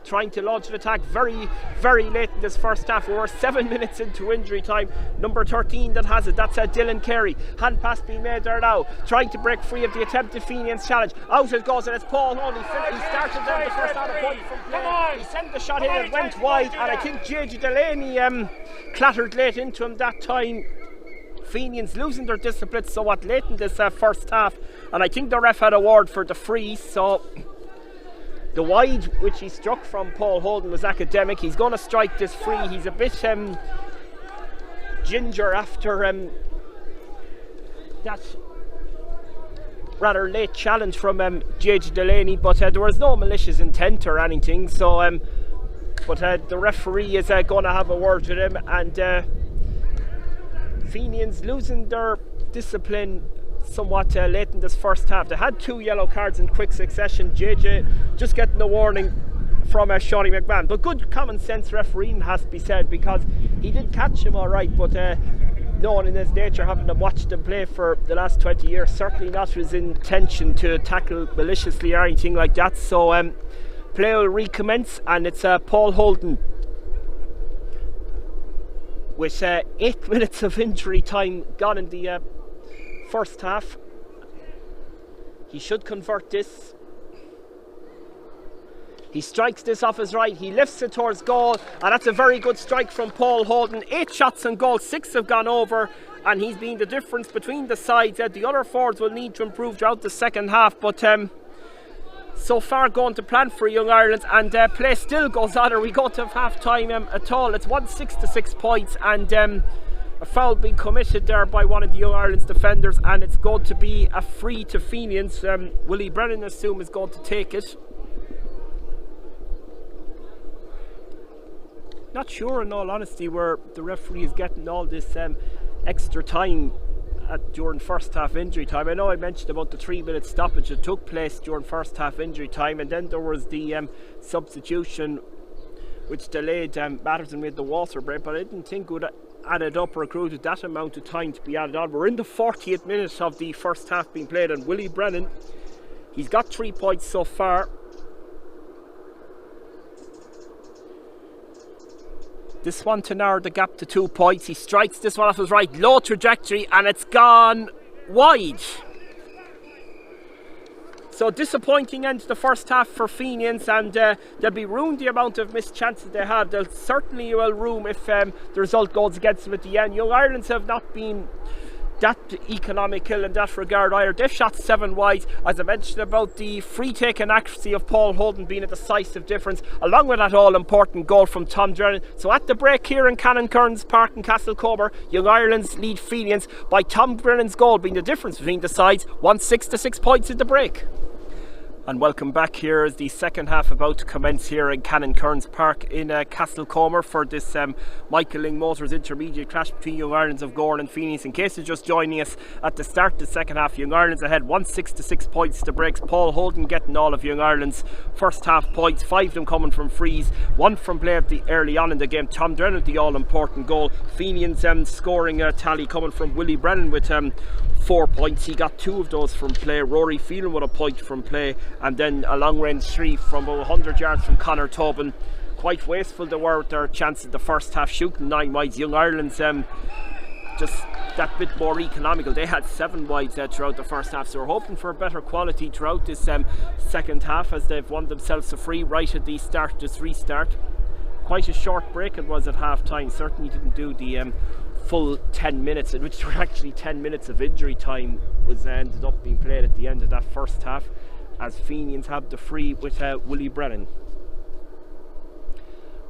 trying to launch an attack very, very late in this first half. We're 7 minutes into injury time. Number 13 that has it, that's Dylan Carey. Hand pass being made there now, trying to break free of the attempted Fenians challenge. Out it goes, and it's Paul Holden. He started down the first half point from play. He sent the shot in, it went wide, and I think J.J. Delaney clattered late into him that time. Fenians losing their discipline somewhat late in this first half, and I think the ref had a word for the free. So the wide which he struck from Paul Holden was academic. He's going to strike this free. He's a bit ginger after that rather late challenge from J.J. Delaney, but there was no malicious intent or anything. So but the referee is going to have a word with him, and Fenians losing their discipline somewhat late in this first half. They had 2 yellow cards in quick succession. JJ just getting a warning from Shawnee McMahon, but good common sense refereeing has to be said, because he did catch him all right, but knowing in his nature, having watched him play for the last 20 years, certainly not his intention to tackle maliciously or anything like that. So play will recommence, and it's Paul Holden with 8 minutes of injury time gone in the first half. He should convert this. He strikes this off his right, he lifts it towards goal, and that's a very good strike from Paul Holden. 8 shots on goal, 6 have gone over, and he's been the difference between the sides. The other forwards will need to improve throughout the second half, but so far going to plan for Young Ireland, and play still goes on, or we go to half time at all. It's 1-6 to 6 points, and a foul being committed there by one of the Young Ireland's defenders, and it's going to be a free to Fenians. Willie Brennan, I assume, is going to take it. Not sure, in all honesty, where the referee is getting all this extra time during first half injury time. I know I mentioned about the 3-minute stoppage that took place during first half injury time, and then there was the substitution which delayed matters and made the water break, but I didn't think it would added up or accrued to that amount of time to be added on. We're in the 40th minute of the first half being played, and Willie Brennan, he's got 3 points so far. This one to narrow the gap to 2 points. He strikes this one off his right, low trajectory, and it's gone wide. So disappointing end to the first half for Fenians, and they'll be ruined the amount of missed chances they have. They'll certainly will room if the result goes against them at the end. Young Ireland's have not been that economical in that regard either. They've shot 7 wide. As I mentioned about the free taking accuracy of Paul Holden being a decisive difference, along with that all important goal from Tom Drennan. So at the break here in Cannon Kearns Park in Castlecomer, Young Ireland's lead Fenians by Tom Drennan's goal being the difference between the sides. 1-6 to 6 points at the break. And welcome back. Here is the second half about to commence here in Cannon Kearns Park in Castlecomer for this Michael Lyng Motors intermediate clash between Young Ireland's of Gowran and Fenians. In case you're just joining us at the start of the second half, Young Ireland's ahead 1-6 to 6 points to breaks. Paul Holden getting all of Young Ireland's first half points, 5 of them coming from frees, 1 from play at the early on in the game. Tom Drennan the all important goal. Fenians scoring a tally coming from Willie Brennan with 4 points. He got 2 of those from play. Rory Phelan with a point from play, and then a long range 3 from about 100 yards from Conor Tobin. Quite wasteful they were with their chances in the first half, shooting 9 wides. Young Ireland's just that bit more economical. They had 7 wides throughout the first half, so we're hoping for a better quality throughout this second half, as they've won themselves a free right at the start of this restart. Quite a short break it was at half time. Certainly didn't do the full 10 minutes, in which there were actually 10 minutes of injury time was ended up being played at the end of that first half, as Fenians have the free with Willie Brennan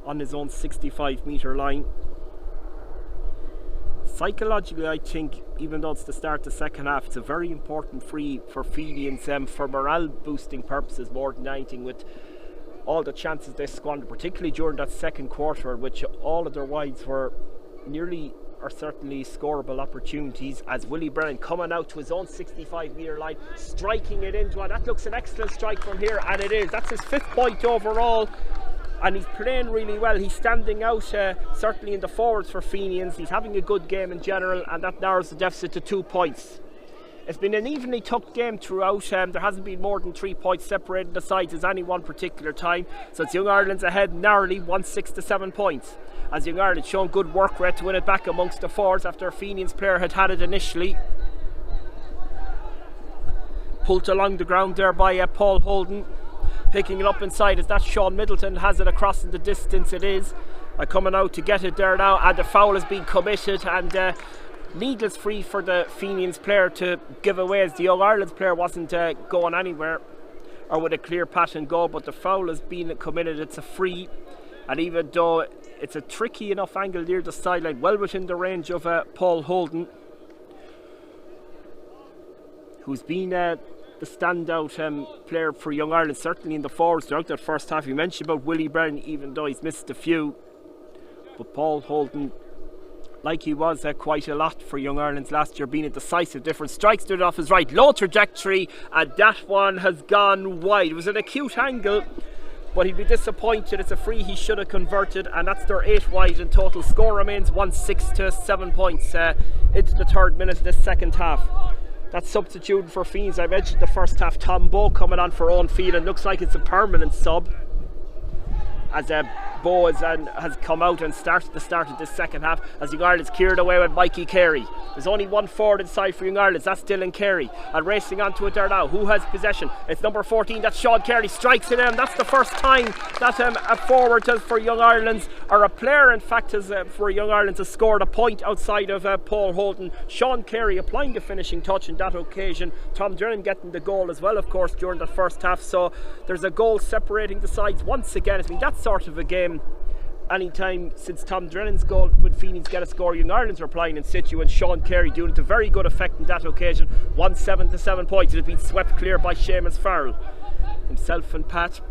on his own 65-metre line. Psychologically, I think, even though it's the start of the second half, it's a very important free for Fenians for morale boosting purposes more than anything, with all the chances they squandered, particularly during that second quarter, in which all of their wides were nearly or certainly scoreable opportunities, as Willie Brennan coming out to his own 65-metre line, striking it into one. That looks an excellent strike from here, and it is. That's his 5th point overall, and he's playing really well. He's standing out certainly in the forwards for Fenians. He's having a good game in general, and that narrows the deficit to 2 points. It's been an evenly tough game throughout. There hasn't been more than 3 points separating the sides at any one particular time, so it's Young Ireland's ahead narrowly 1-6 to 7 points, as Young Ireland shown good work rate to win it back amongst the forwards after a Fenians player had it initially. Pulled along the ground there by Paul Holden, picking it up inside. Is that Sean Middleton? Has it across in the distance? It is. Coming out to get it there now, and the foul has been committed, and needless free for the Fenians player to give away, as the Young Ireland player wasn't going anywhere or with a clear pattern goal, but the foul has been committed. It's a free, and even though it's a tricky enough angle near the sideline, well within the range of Paul Holden, who's been the standout player for Young Ireland, certainly in the forwards throughout that first half. You mentioned about Willie Brennan, even though he's missed a few, but Paul Holden, like he was quite a lot for Young Ireland last year, being a decisive difference. Strike stood off his right, low trajectory, and that one has gone wide. It was an acute angle, but he'd be disappointed. It's a free he should have converted, and that's their 8 wide in total. Score remains 1-6 to 7 points into the 3rd minute of this second half. That's substituted for Fenians. I mentioned the first half, Tom Bowe coming on for Owen Phelan. Looks like it's a permanent sub, as Boas has come out and started the start of this second half as Young Ireland's cleared away with Mikey Carey. There's only one forward inside for Young Ireland, that's Dylan Carey, and racing onto it there now. Who has possession? It's number 14, that's Sean Carey, strikes it in. That's the first time that a forward for Young Ireland's, or a player in fact for Young Ireland has scored a point outside of Paul Holden. Sean Carey applying the finishing touch in that occasion. Tom Drennan getting the goal as well, of course, during the first half. So there's a goal separating the sides once again. It's been that sort of a game anytime since Tom Drennan's goal when Fenians get a score. Young Ireland's replying in situ, and Sean Carey doing it to very good effect in that occasion. 1-7 to 7 points. It has been swept clear by Seamus Farrell. Himself and Pat,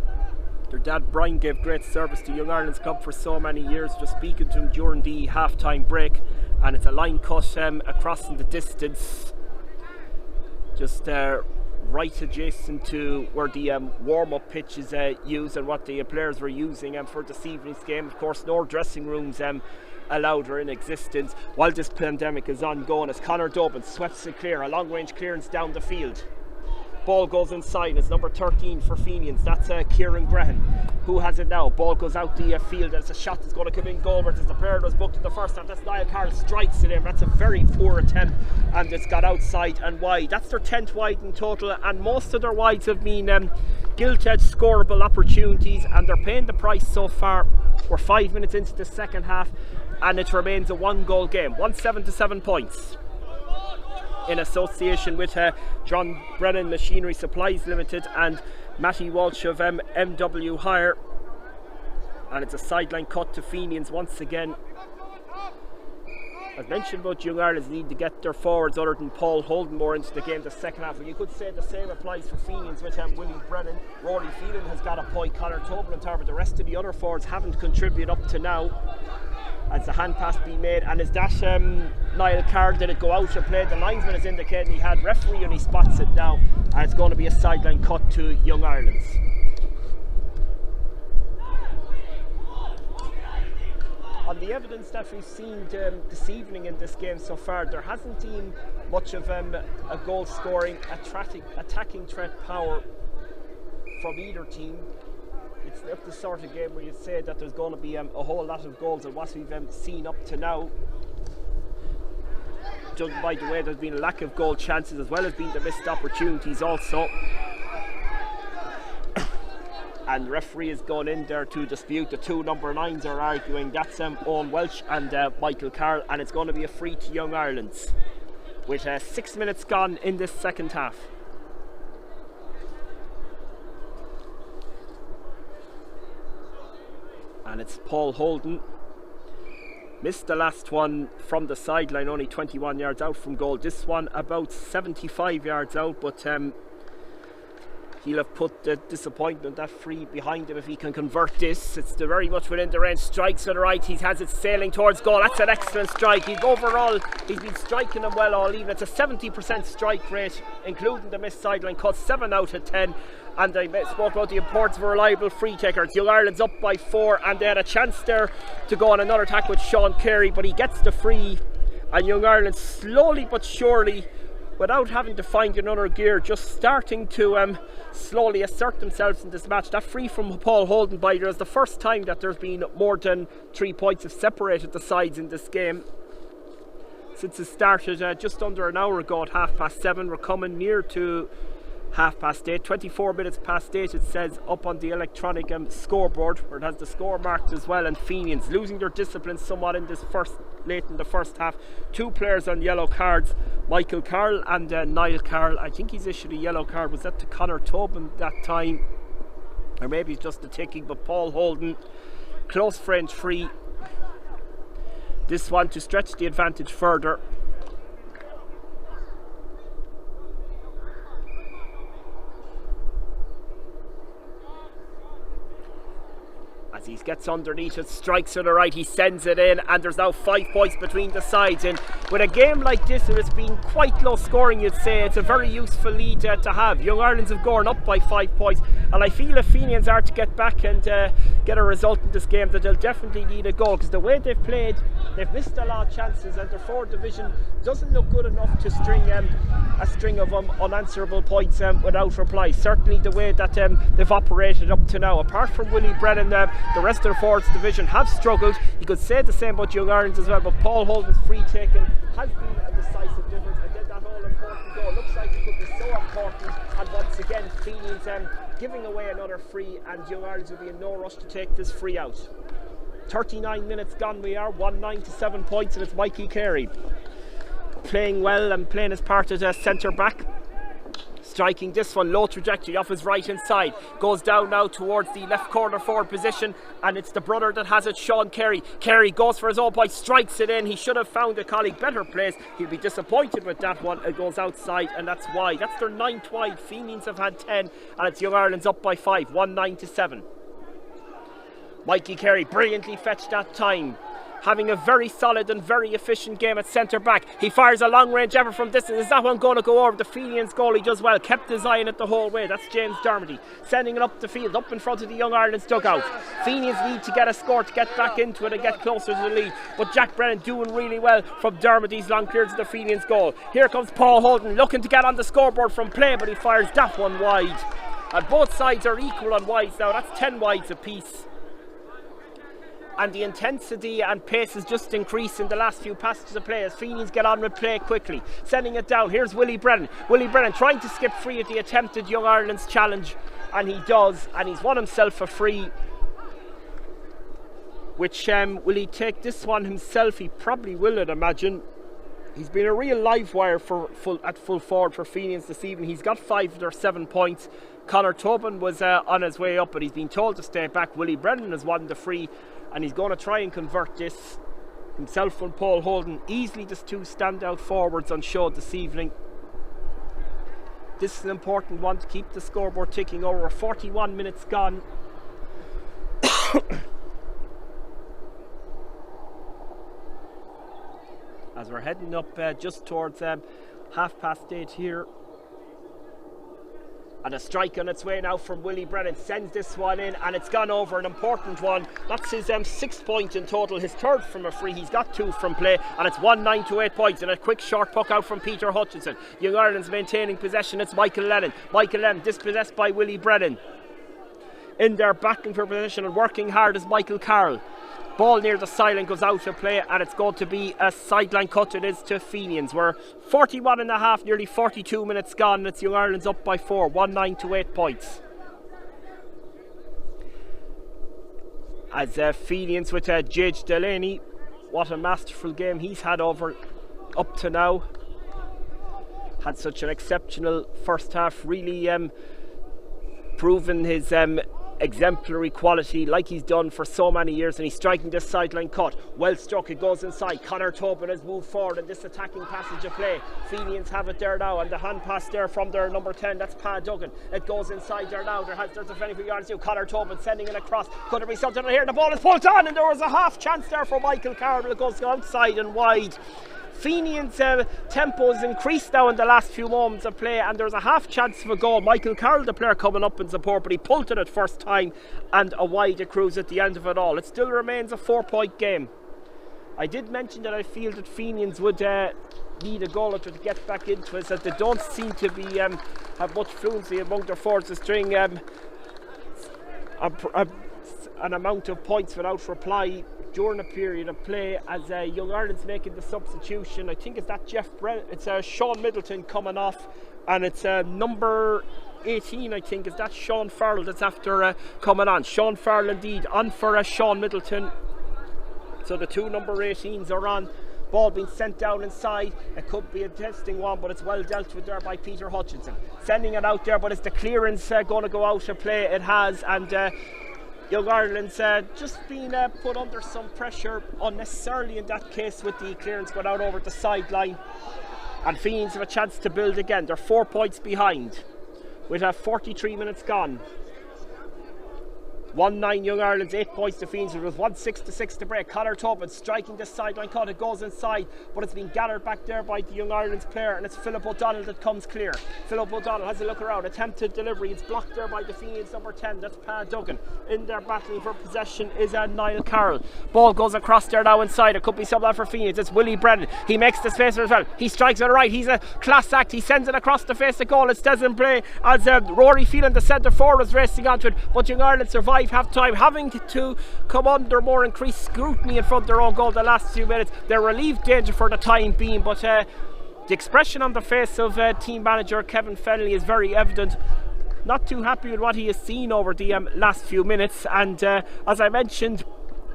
their dad Brian, gave great service to Young Ireland's club for so many years. Just speaking to him during the half-time break, and it's a line cut across in the distance, just right adjacent to where the warm-up pitch is used and what the players were using for this evening's game. Of course, no dressing rooms allowed or in existence while this pandemic is ongoing, as Conor Dobin sweeps it clear, a long-range clearance down the field. Ball goes inside. It's number 13 for Fenians. That's Kieran Grehan. Who has it now? Ball goes out the field. It's a shot that's going to come in goal, but as the player was booked in the first half. That's Niall Carroll, strikes it in. That's a very poor attempt, and it's got outside and wide. That's their 10th wide in total, and most of their wides have been gilt-edged scoreable opportunities, and they're paying the price so far. We're 5 minutes into the second half, and it remains a one-goal game. 1-7 to 7 points. In association with John Brennan Machinery Supplies Limited and Matty Walsh of MW Hire. And it's a sideline cut to Fenians once again. As mentioned about Young Ireland's need to get their forwards other than Paul Holden more into the game the second half. And you could say the same applies for Fenians with Willie Brennan. Rory Phelan has got a point, Conor Tobin and Tarver. The rest of the other forwards haven't contributed up to now. As the hand pass being made, and is that Niall Carroll? Did it go out and play? The linesman is indicating he had referee, and he spots it now, and it's going to be a sideline cut to Young Ireland's. On the evidence that we've seen this evening in this game so far, there hasn't been much of a goal scoring, attacking threat power from either team. It's not the sort of game where you'd say that there's going to be a whole lot of goals of what we've seen up to now. Judged by the way there's been a lack of goal chances as well as being the missed opportunities also. And the referee has gone in there to dispute. The two number 9s are arguing. That's Owen Welch and Michael Carroll, and it's going to be a free to Young Ireland's with 6 minutes gone in this second half. And it's Paul Holden. Missed the last one from the sideline, only 21 yards out from goal. This one about 75 yards out, but he'll have put the disappointment, that free, behind him if he can convert this. It's very much within the range. Strikes to the right. He has it sailing towards goal. That's an excellent strike. Overall, he's been striking them well all evening. It's a 70% strike rate, including the missed sideline cut. 7 out of 10. And I spoke about the importance of a reliable free taker. Young Ireland's up by 4, and they had a chance there to go on another attack with Sean Carey, but he gets the free, and Young Ireland slowly but surely, without having to find another gear, just starting to slowly assert themselves in this match. That free from Paul Holden by there is the first time that there's been more than 3 points have separated the sides in this game since it started just under an hour ago at 7:30. We're coming near to 8:30. 24 minutes past 8 it says up on the electronic scoreboard, where it has the score marked as well. And Fenians losing their discipline somewhat in this late in the first half. 2 players on yellow cards, Michael Carroll and Niall Carroll. I think he's issued a yellow card. Was that to Conor Tobin that time, or maybe it's just the ticking? But Paul Holden, close French free, this one to stretch the advantage further. As he gets underneath it, strikes to the right, he sends it in, and there's now 5 points between the sides. And with a game like this, where it's been quite low scoring, you'd say it's a very useful lead to have. Young Ireland's have gone up by 5 points, and I feel if Fenians are to get back and get a result in this game that they'll definitely need a goal, because the way they've played, they've missed a lot of chances, and their forward division doesn't look good enough to string a string of unanswerable points without reply. Certainly the way that they've operated up to now. Apart from Willie Brennan, the rest of the forwards division have struggled. You could say the same about Young Ireland as well, but Paul Holden's free taking has been a decisive difference, and then that all important goal looks like it could be so important. And once again, Fenians giving away another free, and Young Ireland will be in no rush to take this free out. 39 minutes gone we are, 1-9 to 7 points, and it's Mikey Carey playing well and playing his part as a centre back. Striking this one, low trajectory off his right hand side, goes down now towards the left corner forward position, and it's the brother that has it, Sean Carey. Carey goes for his own point, strikes it in. He should have found a colleague better place. He'll be disappointed with that one. It goes outside, and that's wide. That's their 9th wide. Fenians have had 10, and it's Young Ireland's up by 5, 1-9 to 7. Mikey Carey brilliantly fetched that time, having a very solid and very efficient game at centre back. He fires a long range effort from distance. Is that one going to go over? The Fenians goalie does well, kept his eye on it the whole way. That's James Dermody sending it up the field, up in front of the Young Ireland's dugout. Fenians need to get a score to get back into it and get closer to the lead, but Jack Brennan doing really well from Dermody's long clearance of the Fenians goal. Here comes Paul Holden looking to get on the scoreboard from play, but he fires that one wide, and both sides are equal on wides now. That's 10 wides apiece, and the intensity and pace has just increased in the last few passages of play as Fenians get on with play quickly. Sending it down, here's Willie Brennan. Willie Brennan trying to skip free at the attempted Young Ireland's challenge, and he does, and he's won himself a free. Which, will he take this one himself? He probably will, I'd imagine. He's been a real live wire at full forward for Fenians this evening. He's got 5 of their 7 points. Conor Tobin was on his way up, but he's been told to stay back. Willie Brennan has won the free, and he's going to try and convert this himself and Paul Holden. Easily just 2 standout forwards on show this evening. This is an important one to keep the scoreboard ticking over. 41 minutes gone. As we're heading up just towards 8:30 here. And a strike on its way now from Willie Brennan. Sends this one in, and it's gone over. An important one. That's his 6th point in total, his 3rd from a free. He's got 2 from play, and it's 1-9 to 8 points. And a quick short puck out from Peter Hutchinson. Young Ireland's maintaining possession. It's Michael Lennon. Michael Lennon dispossessed by Willie Brennan. In there backing for possession and working hard is Michael Carroll. Ball near the sideline goes out of play, and it's going to be a sideline cut. It is to Fenians. We're 41 and a half, nearly 42 minutes gone, and it's Young Ireland's up by 4, 1-9 to 8 points. As Fenians with Jage Delaney, what a masterful game he's had up to now. Had such an exceptional first half, really proven his exemplary quality like he's done for so many years, and he's striking this sideline cut. Well struck, it goes inside. Conor Tobin has moved forward in this attacking passage of play. Fenians have it there now, and the hand pass there from their number 10, that's Pa Duggan. It goes inside there now. There's a very few yards to do. Conor Tobin sending it across. Could there be something here? The ball is pulled on, and there was a half chance there for Michael Carroll. It goes outside and wide. Fenians' tempo has increased now in the last few moments of play, and there's a half chance of a goal. Michael Carroll, the player, coming up in support, but he pulled it at first time, and a wide accrues at the end of it all. It still remains a 4-point game. I did mention that I feel that Fenians would need a goal to get back into it, as they don't seem to be have much fluency among their forwards to string an amount of points without reply during a period of play, as Young Ireland's making the substitution. I think it's that it's Sean Middleton coming off, and it's number 18, I think, is that Sean Farrell that's after coming on. Sean Farrell indeed on for Sean Middleton. So the 2 number 18s are on. Ball being sent down inside. It could be a testing one, but it's well dealt with there by Peter Hutchinson. Sending it out there, but it's the clearance going to go out of play. It has, and Young Ireland's just been put under some pressure unnecessarily in that case, with the clearance going out over the sideline. And Fenians have a chance to build again. They're 4 points behind with 43 minutes gone. 1-9 Young Ireland's 8 points to Fenians. It was 1-6 to break. Conor Tobin striking this sideline cut. It goes inside, but it's been gathered back there by the Young Ireland's player, and it's Philip O'Donnell that comes clear. Philip O'Donnell has a look around, attempted delivery. It's blocked there by the Fenians number 10. That's Pa Duggan. In there battling for possession is Niall Carroll. Ball goes across there now inside. It could be someone for Fenians. It's Willie Brennan. He makes the space as well. He strikes it right. He's a class act. He sends it across the face of goal. It stays in play as Rory Phelan, the centre forward, is racing onto it, but Young Ireland survive half time, having to come under more increased scrutiny in front of their own goal the last few minutes. They're relieved danger for the time being, but the expression on the face of team manager Kevin Fennelly is very evident. Not too happy with what he has seen over the last few minutes, and as I mentioned,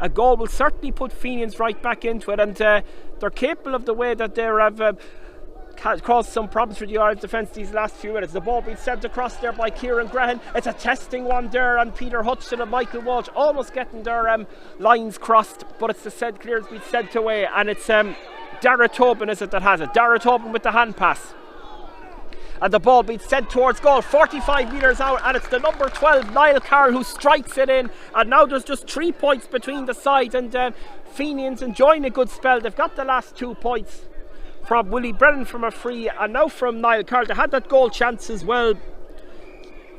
a goal will certainly put Fenians right back into it, and they're capable of the way that they have caused some problems for the Irish defence these last few minutes. The ball being sent across there by Kieran Graham. It's a testing one there, and Peter Hutchinson and Michael Walsh almost getting their lines crossed, but it's the said clearance being sent away, and it's Dara Tobin is it that has it. Dara Tobin with the hand pass, and the ball being sent towards goal 45 metres out, and it's the number 12 Niall Carroll who strikes it in, and now there's just 3 points between the sides, and Fenians enjoying a good spell. They've got the last 2 points from Willie Brennan from a free, and now from Niall Carroll. They had that goal chance as well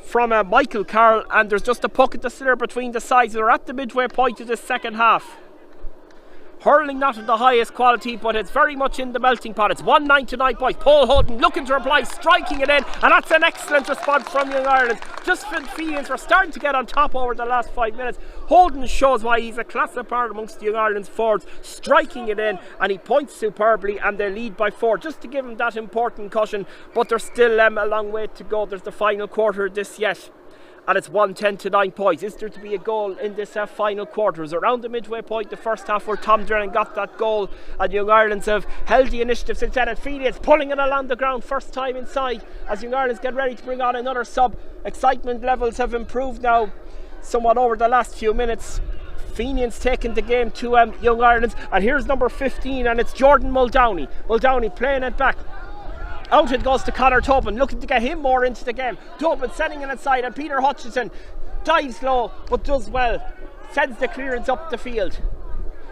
from Michael Carroll, and there's just a puck at the center between the sides. They're at the midway point of the second half. Hurling not of the highest quality, but it's very much in the melting pot. It's 1-9 to 9 points. Paul Holden looking to reply, striking it in, and that's an excellent response from Young Ireland. Just when Fenians were starting to get on top over the last 5 minutes, Holden shows why he's a class apart amongst the Young Ireland's forwards, striking it in, and he points superbly, and they lead by 4, just to give him that important caution. But there's still a long way to go. There's the final quarter of this yet, and it's 1-10 to 9 points. Is there to be a goal in this final quarter? It's around the midway point, the first half, where Tom Drennan got that goal, and Young Ireland's have held the initiative since then, and Fenians pulling it along the ground, first time inside, as Young Ireland's get ready to bring on another sub. Excitement levels have improved now somewhat over the last few minutes. Fenians taking the game to Young Ireland, and here's number 15, and it's Jordan Muldowney. Muldowney playing it back. Out it goes to Conor Tobin, looking to get him more into the game. Tobin sending it inside, and Peter Hutchinson dives low but does well. Sends the clearance up the field,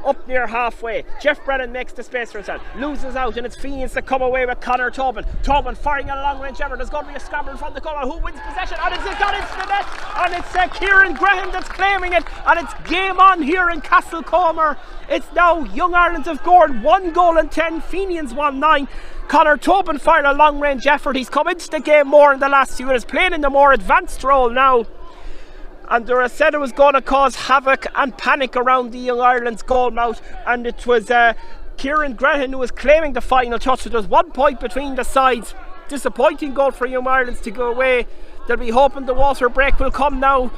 up near halfway. Jeff Brennan makes the space for himself, loses out, and it's Fenians that come away with Conor Tobin. Tobin firing at a long range effort. There's going to be a scramble in front of the goal. Who wins possession? And it's got into the net, and it's Kieran Graham that's claiming it, and it's game on here in Castlecomer. It's now Young Ireland have scored 1 goal and 10, Fenians 1-9. Conor Tobin fired a long range effort. He's come into the game more in the last few minutes, playing in the more advanced role now, and they said it was going to cause havoc and panic around the Young Ireland's goal mouth, and it was Kieran Graham who was claiming the final touch. So there's 1 point between the sides. Disappointing goal for Young Ireland to go away. They'll be hoping the water break will come now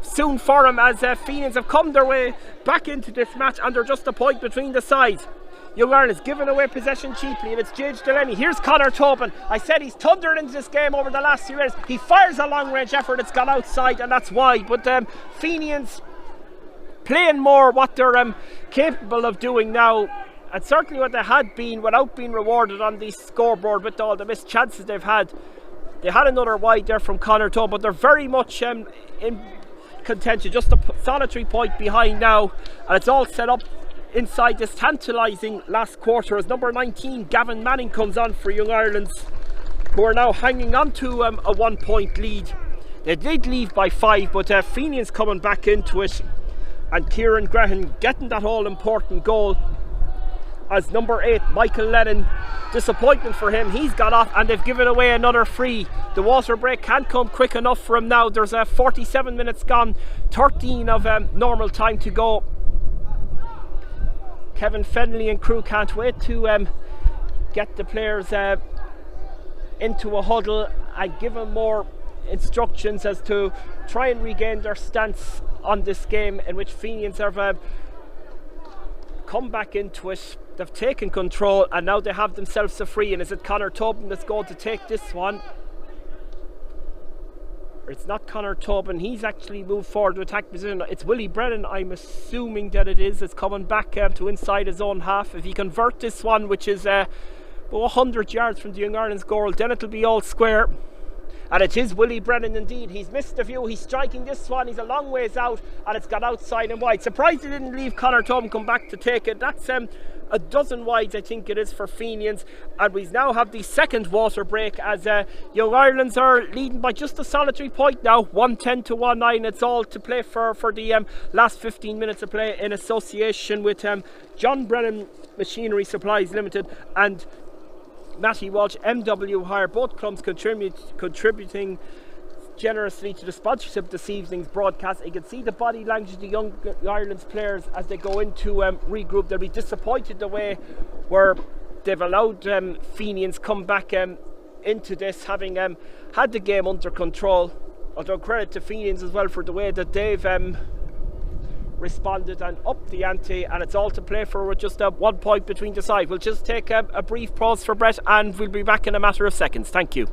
soon for them, as Fenians have come their way back into this match, and they're just a point between the sides. Young Ireland's given away possession cheaply, and it's Jage Delaney. Here's Conor Tobin. I said he's thundered into this game over the last few years. He fires a long range effort, it's gone outside, and that's wide. But Fenians playing more what they're capable of doing now, and certainly what they had been without being rewarded on the scoreboard with all the missed chances they've had. They had another wide there from Conor Tobin, but they're very much in contention, just a solitary point behind now, and it's all set up inside this tantalising last quarter as number 19 Gavin Manning comes on for Young Ireland, who are now hanging on to a 1 point lead. They did leave by 5, but Fenians coming back into it, and Kieran Graham getting that all important goal as number 8 Michael Lennon. Disappointment for him, he's got off, and they've given away another free. The water break can't come quick enough for him now. There's 47 minutes gone, 13 of normal time to go. Kevin Fennelly and crew can't wait to get the players into a huddle and give them more instructions as to try and regain their stance on this game, in which Fenians have come back into it. They've taken control, and now they have themselves a free. And is it Conor Tobin that's going to take this one? It's not Conor Tobin, he's actually moved forward to attack position. It's Willie Brennan, I'm assuming that it is. It's coming back to inside his own half. If he convert this one, which is about 100 yards from the Young Ireland's goal, then it'll be all square. And it is Willie Brennan indeed. He's missed a few. He's striking this one. He's a long ways out, and it's gone outside and wide. Surprised he didn't leave Conor Tobin come back to take it. That's a dozen wides, I think it is, for Fenians. And we now have the second water break as Young Ireland's are leading by just a solitary point now, 110 to 19. It's all to play for the last 15 minutes of play in association with John Brennan Machinery Supplies Limited and Matty Walsh MW Hire, both clubs contributing generously to the sponsorship of this evening's broadcast. You can see the body language of the Young Ireland's players as they go into regroup. They'll be disappointed the way where they've allowed Fenians come back into this, having had the game under control. Although credit to Fenians as well for the way that they've responded and upped the ante, and it's all to play for with just 1 point between the sides. We'll just take a brief pause for Brett, and we'll be back in a matter of seconds. Thank you.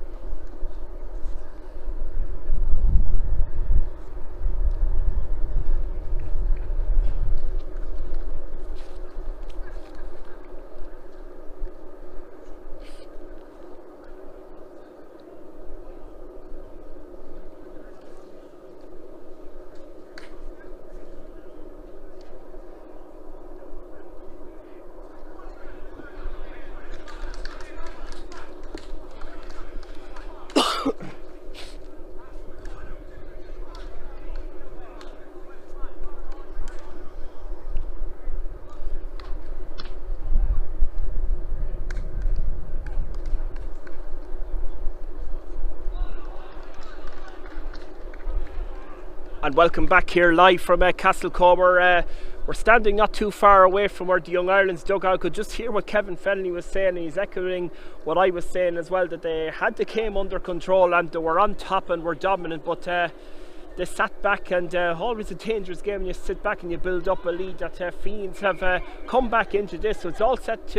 And welcome back here live from Castlecomer. We're standing not too far away from where the Young Ireland's dugout. Could just hear what Kevin Fennelly was saying, and he's echoing what I was saying as well, that they had the game under control and they were on top and were dominant, but they sat back, and always a dangerous game when you sit back and you build up a lead. That Fenians have come back into this, so it's all set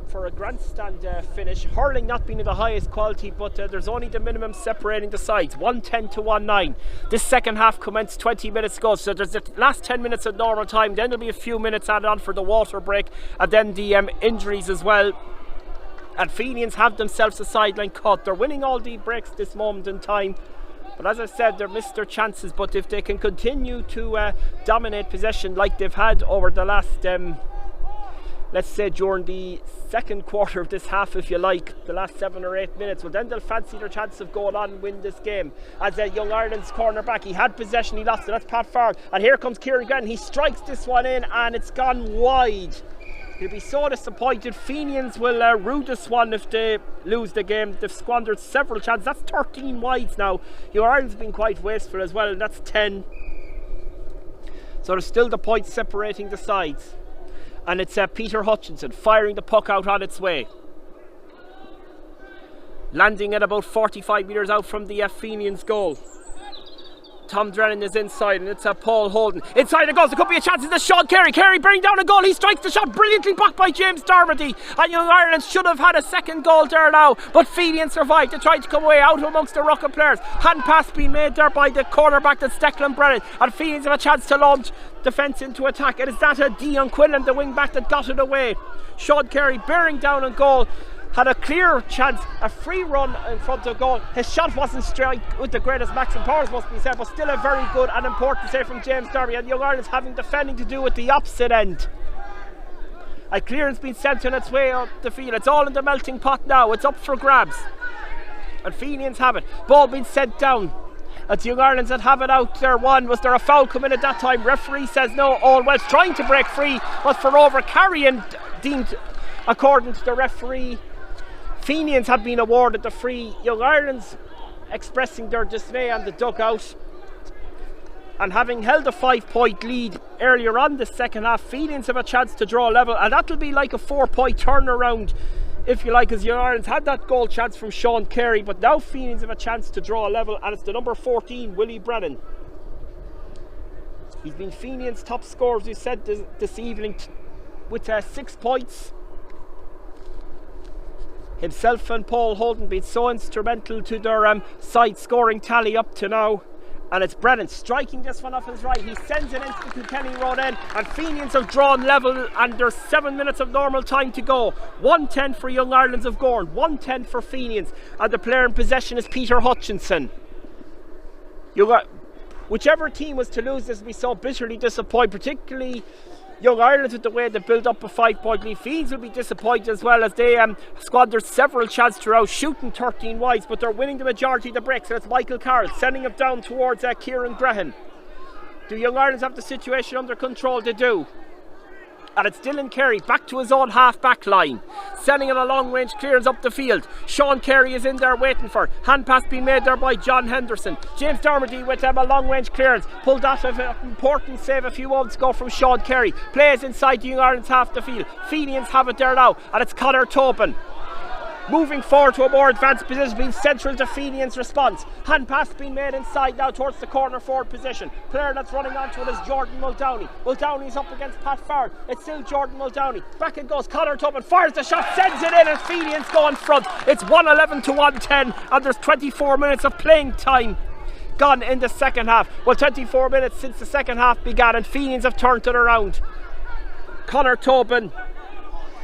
for a grandstand finish. Hurling not being of the highest quality, but there's only the minimum separating the sides, 110 to 19. This second half commenced 20 minutes ago, so there's the last 10 minutes of normal time, then there'll be a few minutes added on for the water break, and then the injuries as well. And Fenians have themselves a sideline cut. They're winning all the breaks this moment in time, but as I said, they've missed their chances. But if they can continue to dominate possession like they've had over the last let's say during the second quarter of this half, if you like, the last 7 or 8 minutes, well then they'll fancy their chance of going on and win this game. As Young Ireland's corner back, he had possession, he lost it, that's Pat Farrell, and here comes Kieran Gowran. He strikes this one in and it's gone wide. He'll be so disappointed. Fenians will rue this one if they lose the game. They've squandered several chances. That's 13 wides now. Young Ireland's been quite wasteful as well, and that's 10. So there's still the points separating the sides. And it's Peter Hutchinson firing the puck out on its way. Landing at about 45 metres out from the Fenians' goal. Tom Drennan is inside, and it's Paul Holden. Inside it goes, there could be a chance. It's Sean Carey. Carey bearing down a goal. He strikes the shot brilliantly, blocked by James Dermody. And Young Ireland should have had a second goal there now, but Fenians survived. They tried to come away out amongst the ruck of players. Hand pass being made there by the cornerback, that's Declan Brennan. And Fenians have a chance to launch defence into attack. It is that Dion Quinlan, the wing back, that got it away. Sean Carey bearing down a goal. Had a clear chance, a free run in front of goal. His shot wasn't straight with the greatest maximum powers, must be said, but still a very good and important save from James Derby. And Young Ireland's having defending to do at the opposite end. A clearance being sent on its way up the field. It's all in the melting pot now. It's up for grabs. And Fenians have it. Ball being sent down. It's Young Ireland's that have it out there. Was there a foul coming at that time? Referee says no. All Welsh trying to break free, but for over carrying, deemed according to the referee. Fenians have been awarded the free. Young Ireland's expressing their dismay on the dugout, and having held a 5-point lead earlier on the second half, Fenians have a chance to draw level, and that'll be like a 4-point turnaround, if you like, as Young Ireland's had that goal chance from Sean Carey, but now Fenians have a chance to draw a level, and it's the number 14, Willie Brennan. He's been Fenians' top scorer, as we said this evening, with 6 points. Himself and Paul Holden been so instrumental to their side scoring tally up to now, And it's Brennan striking this one off his right. He sends it into the Kilkenny Road end, and Fenians have drawn level, and there's 7 minutes of normal time to go. 1-10 for Young Irelands of Gowran, 1-10 for Fenians, and the player in possession is Peter Hutchinson. Whichever team was to lose this will be so bitterly disappointed, particularly Young Ireland with the way they build up a 5-point lead. Fenians will be disappointed as well, as they squandered several chances throughout, shooting 13 wides, but they're winning the majority of the breaks. And it's Michael Carroll sending it down towards Kieran Grehan. Do Young Ireland have the situation under control? They do. And it's Dylan Carey back to his own half-back line, sending it a long-range clearance up the field. Sean Carey is in there waiting for. Hand pass being made there by John Henderson. James Dermody with a long-range clearance, pulled off an important save a few moments ago from Sean Carey. Plays inside the Young Ireland's half the field. Fenians have it there now, and it's Conor Tobin moving forward to a more advanced position, being central to Fenians' response. Hand pass being made inside now towards the corner forward position. Player that's running onto it is Jordan Muldowney. Muldowney's up against Pat Farrell. It's still Jordan Muldowney. Back it goes. Conor Tobin fires the shot, sends it in, and Fenians go in front. It's 1-11 to 1-10, and there's 24 minutes of playing time gone in the second half. Well, 24 minutes since the second half began, and Fenians have turned it around. Conor Tobin,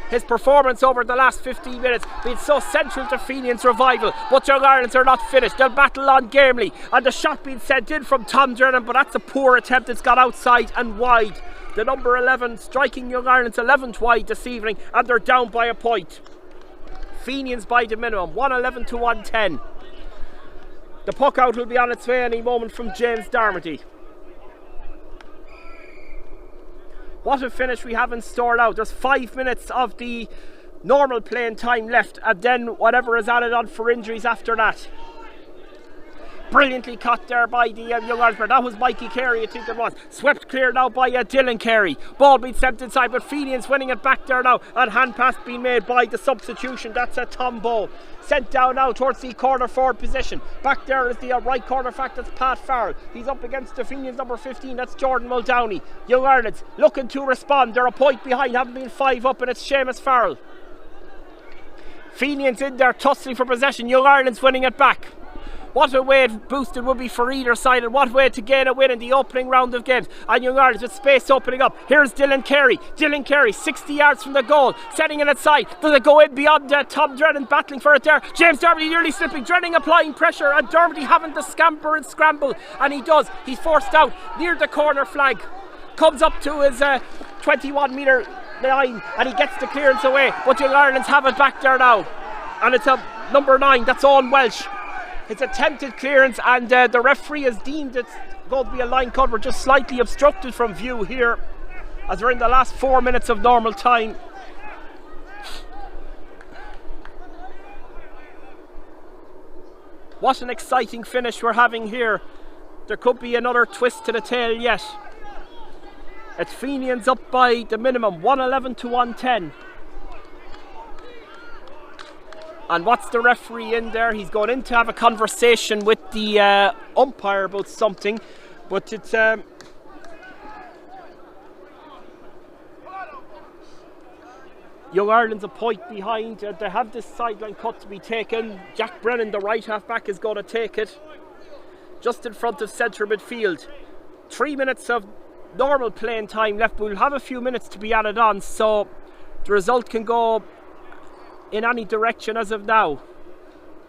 his performance over the last 15 minutes being so central to Fenians' revival, but Young Ireland are not finished. They'll battle on gamely, and the shot being sent in from Tom Drennan, but that's a poor attempt. It's got outside and wide. The number 11 striking Young Ireland's 11th wide this evening, and they're down by a point. Fenians by the minimum, 1-11 to 1-10. The puck out will be on its way any moment from James Darmody. What a finish we have in store now. There's 5 minutes of the normal playing time left, and then whatever is added on for injuries after that. Brilliantly caught there by the Young Ireland player. That was Mikey Carey, I think it was. Swept clear now by Dylan Carey. Ball being sent inside, but Fenians winning it back there now, and hand pass being made by the substitution. That's a Tom Bowe. Sent down now towards the corner forward position. Back there is the right corner back, that's Pat Farrell. He's up against the Fenians number 15, that's Jordan Muldowney. Young Ireland's looking to respond. They're a point behind, haven't been 5 up, and it's Seamus Farrell. Fenians in there tussling for possession. Young Ireland's winning it back. What a way it boosted would be for either side, and what a way to gain a win in the opening round of games. And Young Ireland with space opening up. Here's Dylan Carey. Dylan Carey, 60 yards from the goal, setting it aside. Does it go in beyond Tom Drennan, battling for it there? James Dermody nearly slipping. Drennan applying pressure, and Dermody having to scamper and scramble, and he does. He's forced out near the corner flag. Comes up to his 21 metre line, and he gets the clearance away. But Young Ireland's have it back there now, and it's a number 9. That's Owen Welsh. It's attempted clearance, and the referee has deemed it's going to be a line cut. We're just slightly obstructed from view here as we're in the last 4 minutes of normal time. What an exciting finish we're having here. There could be another twist to the tail yet. It's Fenians up by the minimum, 1-11 to 1-10. And what's the referee in there? He's going in to have a conversation with the umpire about something, but it's Young Ireland's a point behind. They have this sideline cut to be taken. Jack Brennan, the right half back, is going to take it just in front of centre midfield. 3 minutes of normal playing time left. We'll have a few minutes to be added on, so the result can go in any direction as of now.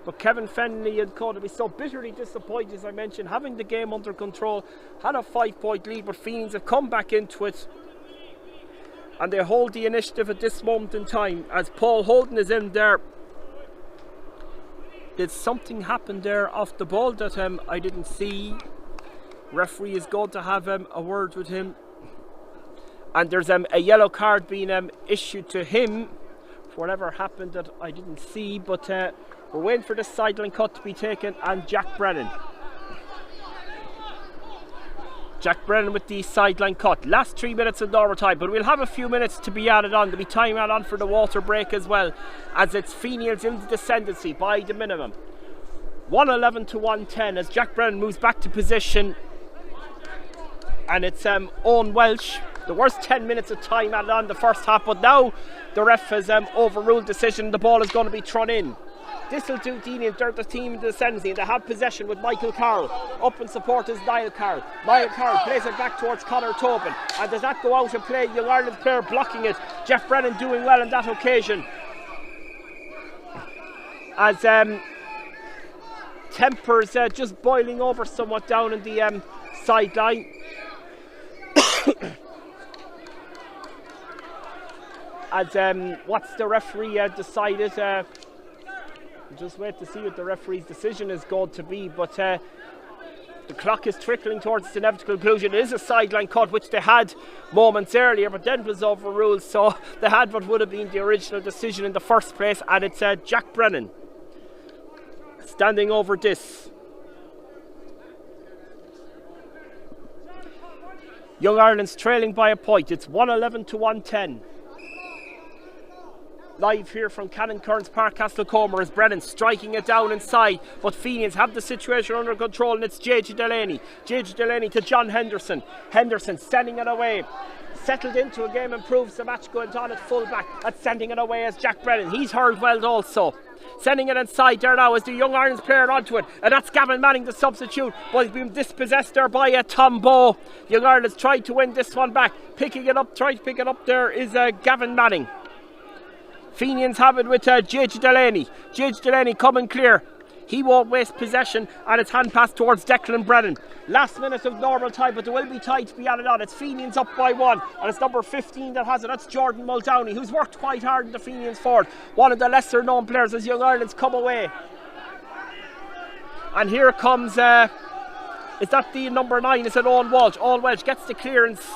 But Kevin Fennelly and co to be so bitterly disappointed, as I mentioned, having the game under control, had a 5-point lead, but Fenians have come back into it, and they hold the initiative at this moment in time. As Paul Holden is in there, did something happen there off the ball that I didn't see? Referee is going to have a word with him, and there's a yellow card being issued to him for whatever happened that I didn't see. But we're waiting for this sideline cut to be taken, and Jack Brennan with the sideline cut. Last 3 minutes of normal time, but we'll have a few minutes to be added on. There'll be time added on for the water break as well, as it's Fenians in the ascendancy by the minimum. 1-11 to 1-10 as Jack Brennan moves back to position, and it's Owen Welsh. The worst 10 minutes of time added on the first half, but now the ref has overruled decision. The ball is going to be thrown in. This will do Fenians. They're the team in the ascendancy, and they have possession with Michael Carroll. Up in support is Niall Carroll. Niall Carroll plays it back towards Conor Tobin, and does that go out and play? Young Ireland player blocking it. Jeff Brennan doing well on that occasion. As tempers just boiling over somewhat down in the sideline. As what's the referee decided? Just wait to see what the referee's decision is going to be, but the clock is trickling towards its inevitable conclusion. It is a sideline cut, which they had moments earlier, but then it was overruled, so they had what would have been the original decision in the first place, and it's Jack Brennan standing over this. Young Ireland's trailing by a point. It's 111 to 110. Live here from Cannon Kearns Park, Castlecomer, is Brennan striking it down inside, but Fenians have the situation under control, and it's JJ Delaney. JJ Delaney to John Henderson. Henderson sending it away. Settled into a game, improves the match, going on at full back. That's sending it away as Jack Brennan. He's hurled well also. Sending it inside there now as the Young Ireland's player onto it, and that's Gavin Manning, the substitute, but he's been dispossessed there by Tom Bowe. Young Ireland's tried to win this one back. Picking it up, trying to pick it up there is Gavin Manning. Fenians have it with JJ Delaney. JJ Delaney coming clear. He won't waste possession, and it's hand pass towards Declan Brennan. Last minute of normal time, but there will be time to be added on. It's Fenians up by 1, and it's number 15 that has it. That's Jordan Muldowney, who's worked quite hard in the Fenians forward. One of the lesser known players as Young Ireland's come away. And here comes, is that the number 9? Is it Owen Walsh? Owen Walsh gets the clearance.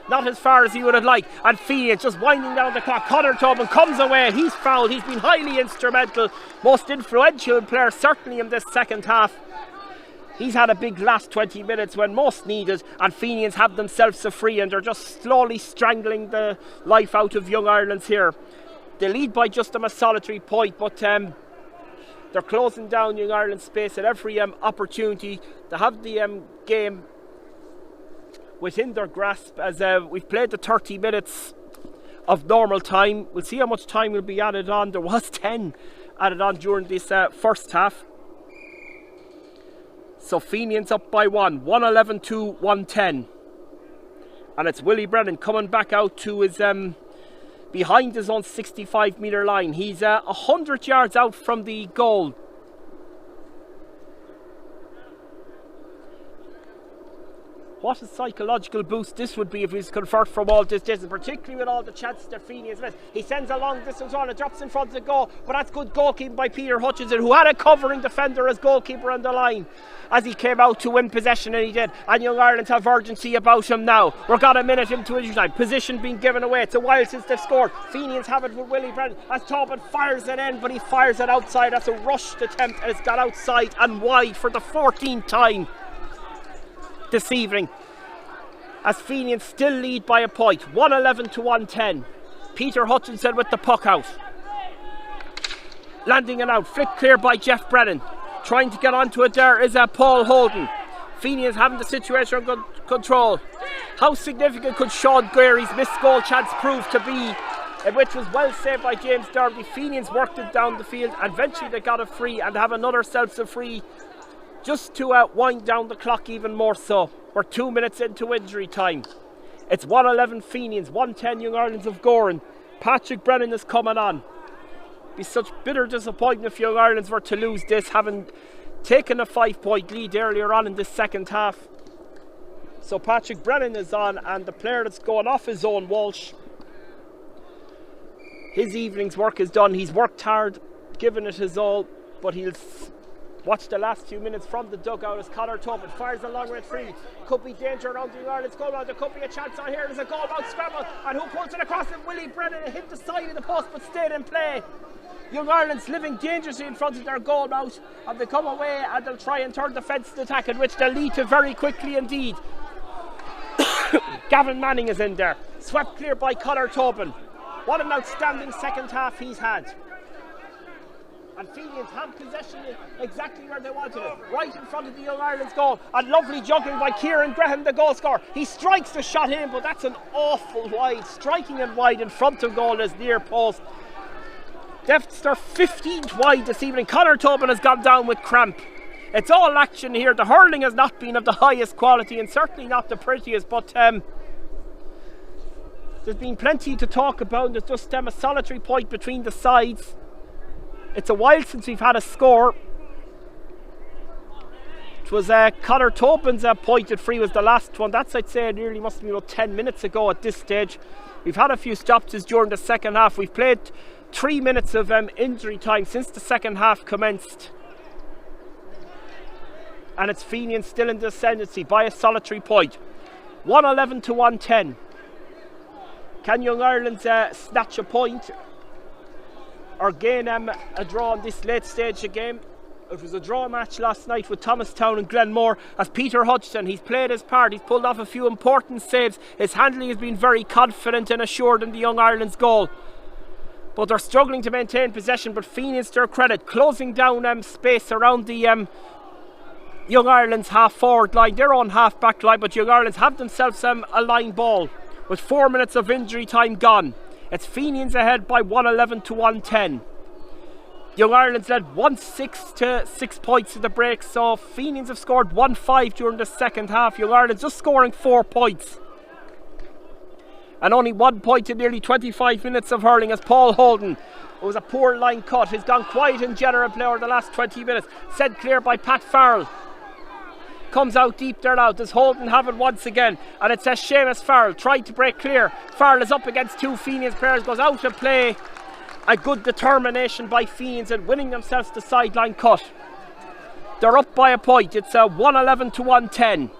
Not as far as he would have liked, and Fenians just winding down the clock. Conor Tobin comes away, he's fouled. He's been highly instrumental, most influential player certainly in this second half. He's had a big last 20 minutes when most needed, and Fenians have themselves a free, and they're just slowly strangling the life out of Young Ireland's here. They lead by just a solitary point, but they're closing down Young Ireland's space at every opportunity. They have the game within their grasp, as we've played the 30 minutes of normal time. We'll see how much time will be added on. There was 10 added on during this first half. So Fenians up by 1, 111 to 110. And it's Willie Brennan coming back out to his behind his own 65 metre line. He's 100 yards out from the goal. What a psychological boost this would be if he's convert from all this distance, particularly with all the chances that Fenians missed. He sends a long distance on, it drops in front of the goal, but that's good goalkeeping by Peter Hutchinson, who had a covering defender as goalkeeper on the line as he came out to win possession, and he did. And Young Ireland have urgency about him now. We've got a minute into injury time. Position being given away. It's a while since they've scored. Fenians have it with Willie Brennan as Tobin fires it in, but he fires it outside. That's a rushed attempt, and it's got outside and wide for the 14th time this evening, as Fenians still lead by a point, 111 to 110. Peter Hutchinson with the puck out, landing it out, flicked clear by Jeff Brennan. Trying to get onto it there is Paul Holden. Fenians having the situation under control. How significant could Sean Gary's missed goal chance prove to be, which was well saved by James Derby? Fenians worked it down the field, and eventually they got it free and have another self-free just to wind down the clock even more so. We're 2 minutes into injury time. It's 111 Fenians, 110 Young Ireland's of Gowran. Patrick Brennan is coming on. Be such bitter disappointment if Young Ireland's were to lose this, having taken a 5-point lead earlier on in this second half. So Patrick Brennan is on, and the player that's going off is Owen Walsh. His evening's work is done. He's worked hard, given it his all, but he'll watch the last few minutes from the dugout as Conor Tobin fires a long range free. Could be danger around the Ireland's goal line. There could be a chance on here. There's a goal out scramble, and who pulls it across it? Willie Brennan. It hit the side of the post but stayed in play. Young Ireland's living dangerously in front of their goal out, and they come away and they'll try and turn the defensive attack, in which they'll lead to very quickly indeed. Gavin Manning is in there, swept clear by Conor Tobin. What an outstanding second half he's had. And Fenians have possession exactly where they wanted it, right in front of the Young Ireland's goal. And lovely juggling by Kieran Graham, the goal scorer. He strikes the shot in, but that's an awful wide, striking him wide in front of goal as near post. Defts their 15th wide this evening. Conor Tobin has gone down with cramp. It's all action here. The hurling has not been of the highest quality and certainly not the prettiest, but there's been plenty to talk about. There's just a solitary point between the sides. It's a while since we've had a score. It was Conor Tobin's pointed free was the last one. That's, I'd say, nearly must have been about 10 minutes ago at this stage. We've had a few stoppages during the second half. We've played 3 minutes of injury time since the second half commenced. And it's Fenians still in the ascendancy by a solitary point. 111 to 110. Can Young Ireland snatch a point or gain a draw in this late stage of game? It was a draw match last night with Thomastown and Glenmore, as Peter Hutchison, he's played his part, he's pulled off a few important saves. His handling has been very confident and assured in the Young Ireland's goal. But they're struggling to maintain possession, but Fenians, to their credit, closing down space around the Young Ireland's half forward line, their own half back line, but Young Ireland's have themselves a line ball with 4 minutes of injury time gone. It's Fenians ahead by 111 to 110. Young Ireland's led 1-6 to 6 points to the break, so Fenians have scored 1-5 during the second half. Young Ireland's just scoring 4 points. And only 1 point in nearly 25 minutes of hurling as Paul Holden, it was a poor line cut, has gone quiet in general play over the last 20 minutes. Sent clear by Pat Farrell. Comes out deep there now. Does Holden have it once again? And it says Seamus Farrell tried to break clear. Farrell is up against 2 Fenians players, goes out of play. A good determination by Fenians in winning themselves the sideline cut. They're up by a point. It's 111 to 110.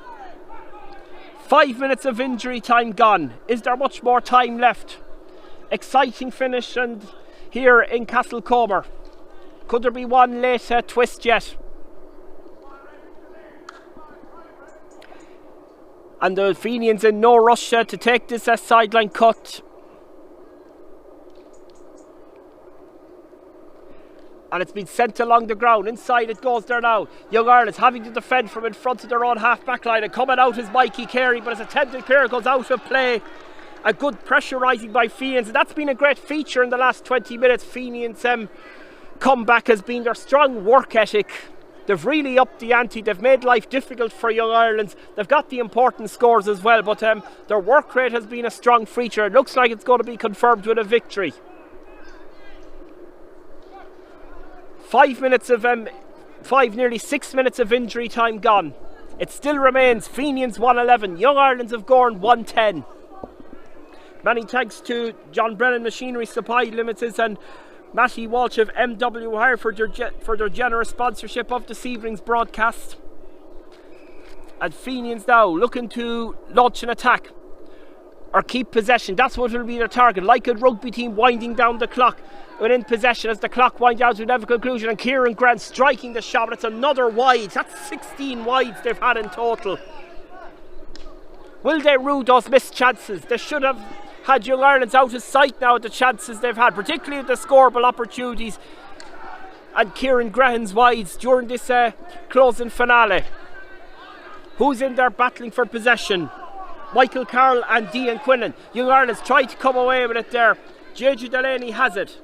5 minutes of injury time gone. Is there much more time left? Exciting finish and here in Castlecomer. Could there be one late twist yet? And the Fenians in no rush to take this sideline cut. And it's been sent along the ground. Inside it goes there now. Young Ireland's having to defend from in front of their own half-back line. And coming out is Mikey Carey, but his attempted clear goes out of play. A good pressurising by Fenians. And that's been a great feature in the last 20 minutes. Fenians' comeback has been their strong work ethic. They've really upped the ante. They've made life difficult for Young Ireland. They've got the important scores as well. But their work rate has been a strong feature. It looks like it's going to be confirmed with a victory. 5 minutes of nearly 6 minutes of injury time gone. It still remains Fenians 111, Young Ireland's of Gowran 110. Many thanks to John Brennan Machinery Supply Limited and Matty Walsh of MW Hire for their generous sponsorship of this evening's broadcast. And Fenians now looking to launch an attack or keep possession. That's what will be their target. Like a rugby team winding down the clock. Within possession as the clock winds down to inevitable conclusion, and Kieran Grant striking the shot, but it's another wide. That's 16 wides they've had in total. Will they rue those missed chances? They should have had Young Ireland's out of sight now at the chances they've had, particularly at the scoreable opportunities and Kieran Grahan's wides during this closing finale. Who's in there battling for possession? Michael Carroll and Dean Quinlan. Young Ireland's tried to come away with it there. JJ Delaney has it.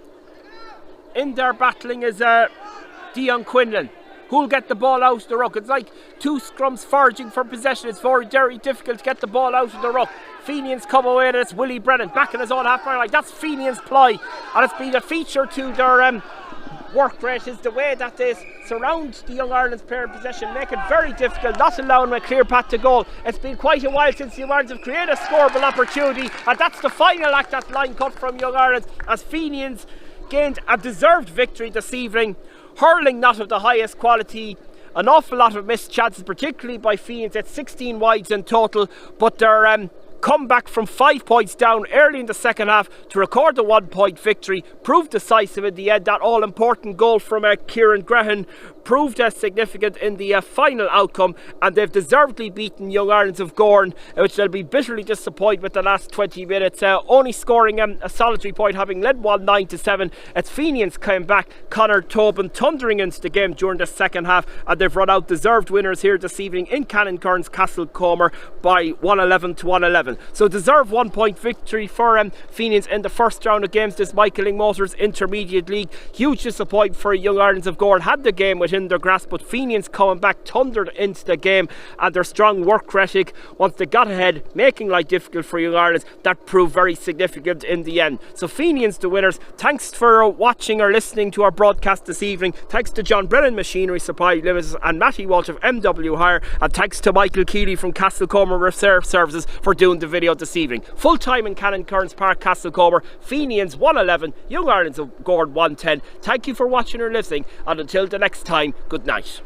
In there battling is Deon Quinlan, who'll get the ball out of the ruck. It's like 2 scrums foraging for possession. It's very difficult to get the ball out of the ruck. Fenians come away and it's Willie Brennan back in his own half-back line. That's Fenians' ply, and it's been a feature to their work rate is the way that they surround the Young Ireland's player in possession, make it very difficult, not allowing a clear path to goal. It's been quite a while since the Young Ireland have created a scoreable opportunity, and that's the final act, that line cut from Young Ireland, as Fenians gained a deserved victory this evening. Hurling not of the highest quality, an awful lot of missed chances, particularly by Fenians. It's 16 wides in total, but their comeback from 5 points down early in the second half to record the 1 point victory proved decisive in the end. That all important goal from Kieran Grahan proved significant in the final outcome, and they've deservedly beaten Young Irelands of Gowran, which they'll be bitterly disappointed with the last 20 minutes, only scoring a solitary point, having led 1-9-7. It's Fenians came back, Conor Tobin thundering into the game during the second half, and they've run out deserved winners here this evening in Cannoncairns Castlecomer by 111-111. So deserved 1 point victory for Fenians in the first round of games this Michaeling Motors Intermediate League. Huge disappointment for Young Irelands of Gowran, had the game within their grasp, but Fenians coming back thundered into the game, and their strong work ethic once they got ahead, making life difficult for Young Ireland, that proved very significant in the end. So Fenians the winners. Thanks for watching or listening to our broadcast this evening. Thanks to John Brennan Machinery Supply Limited and Matty Walsh of MW Hire, and thanks to Michael Keeley from Castlecomer Reserve Services for doing the video this evening. Full time in Cannoncairns Park, Castlecomer. Fenians 111, Young Ireland's of Gowran 110. Thank you for watching or listening, and until the next time, good night.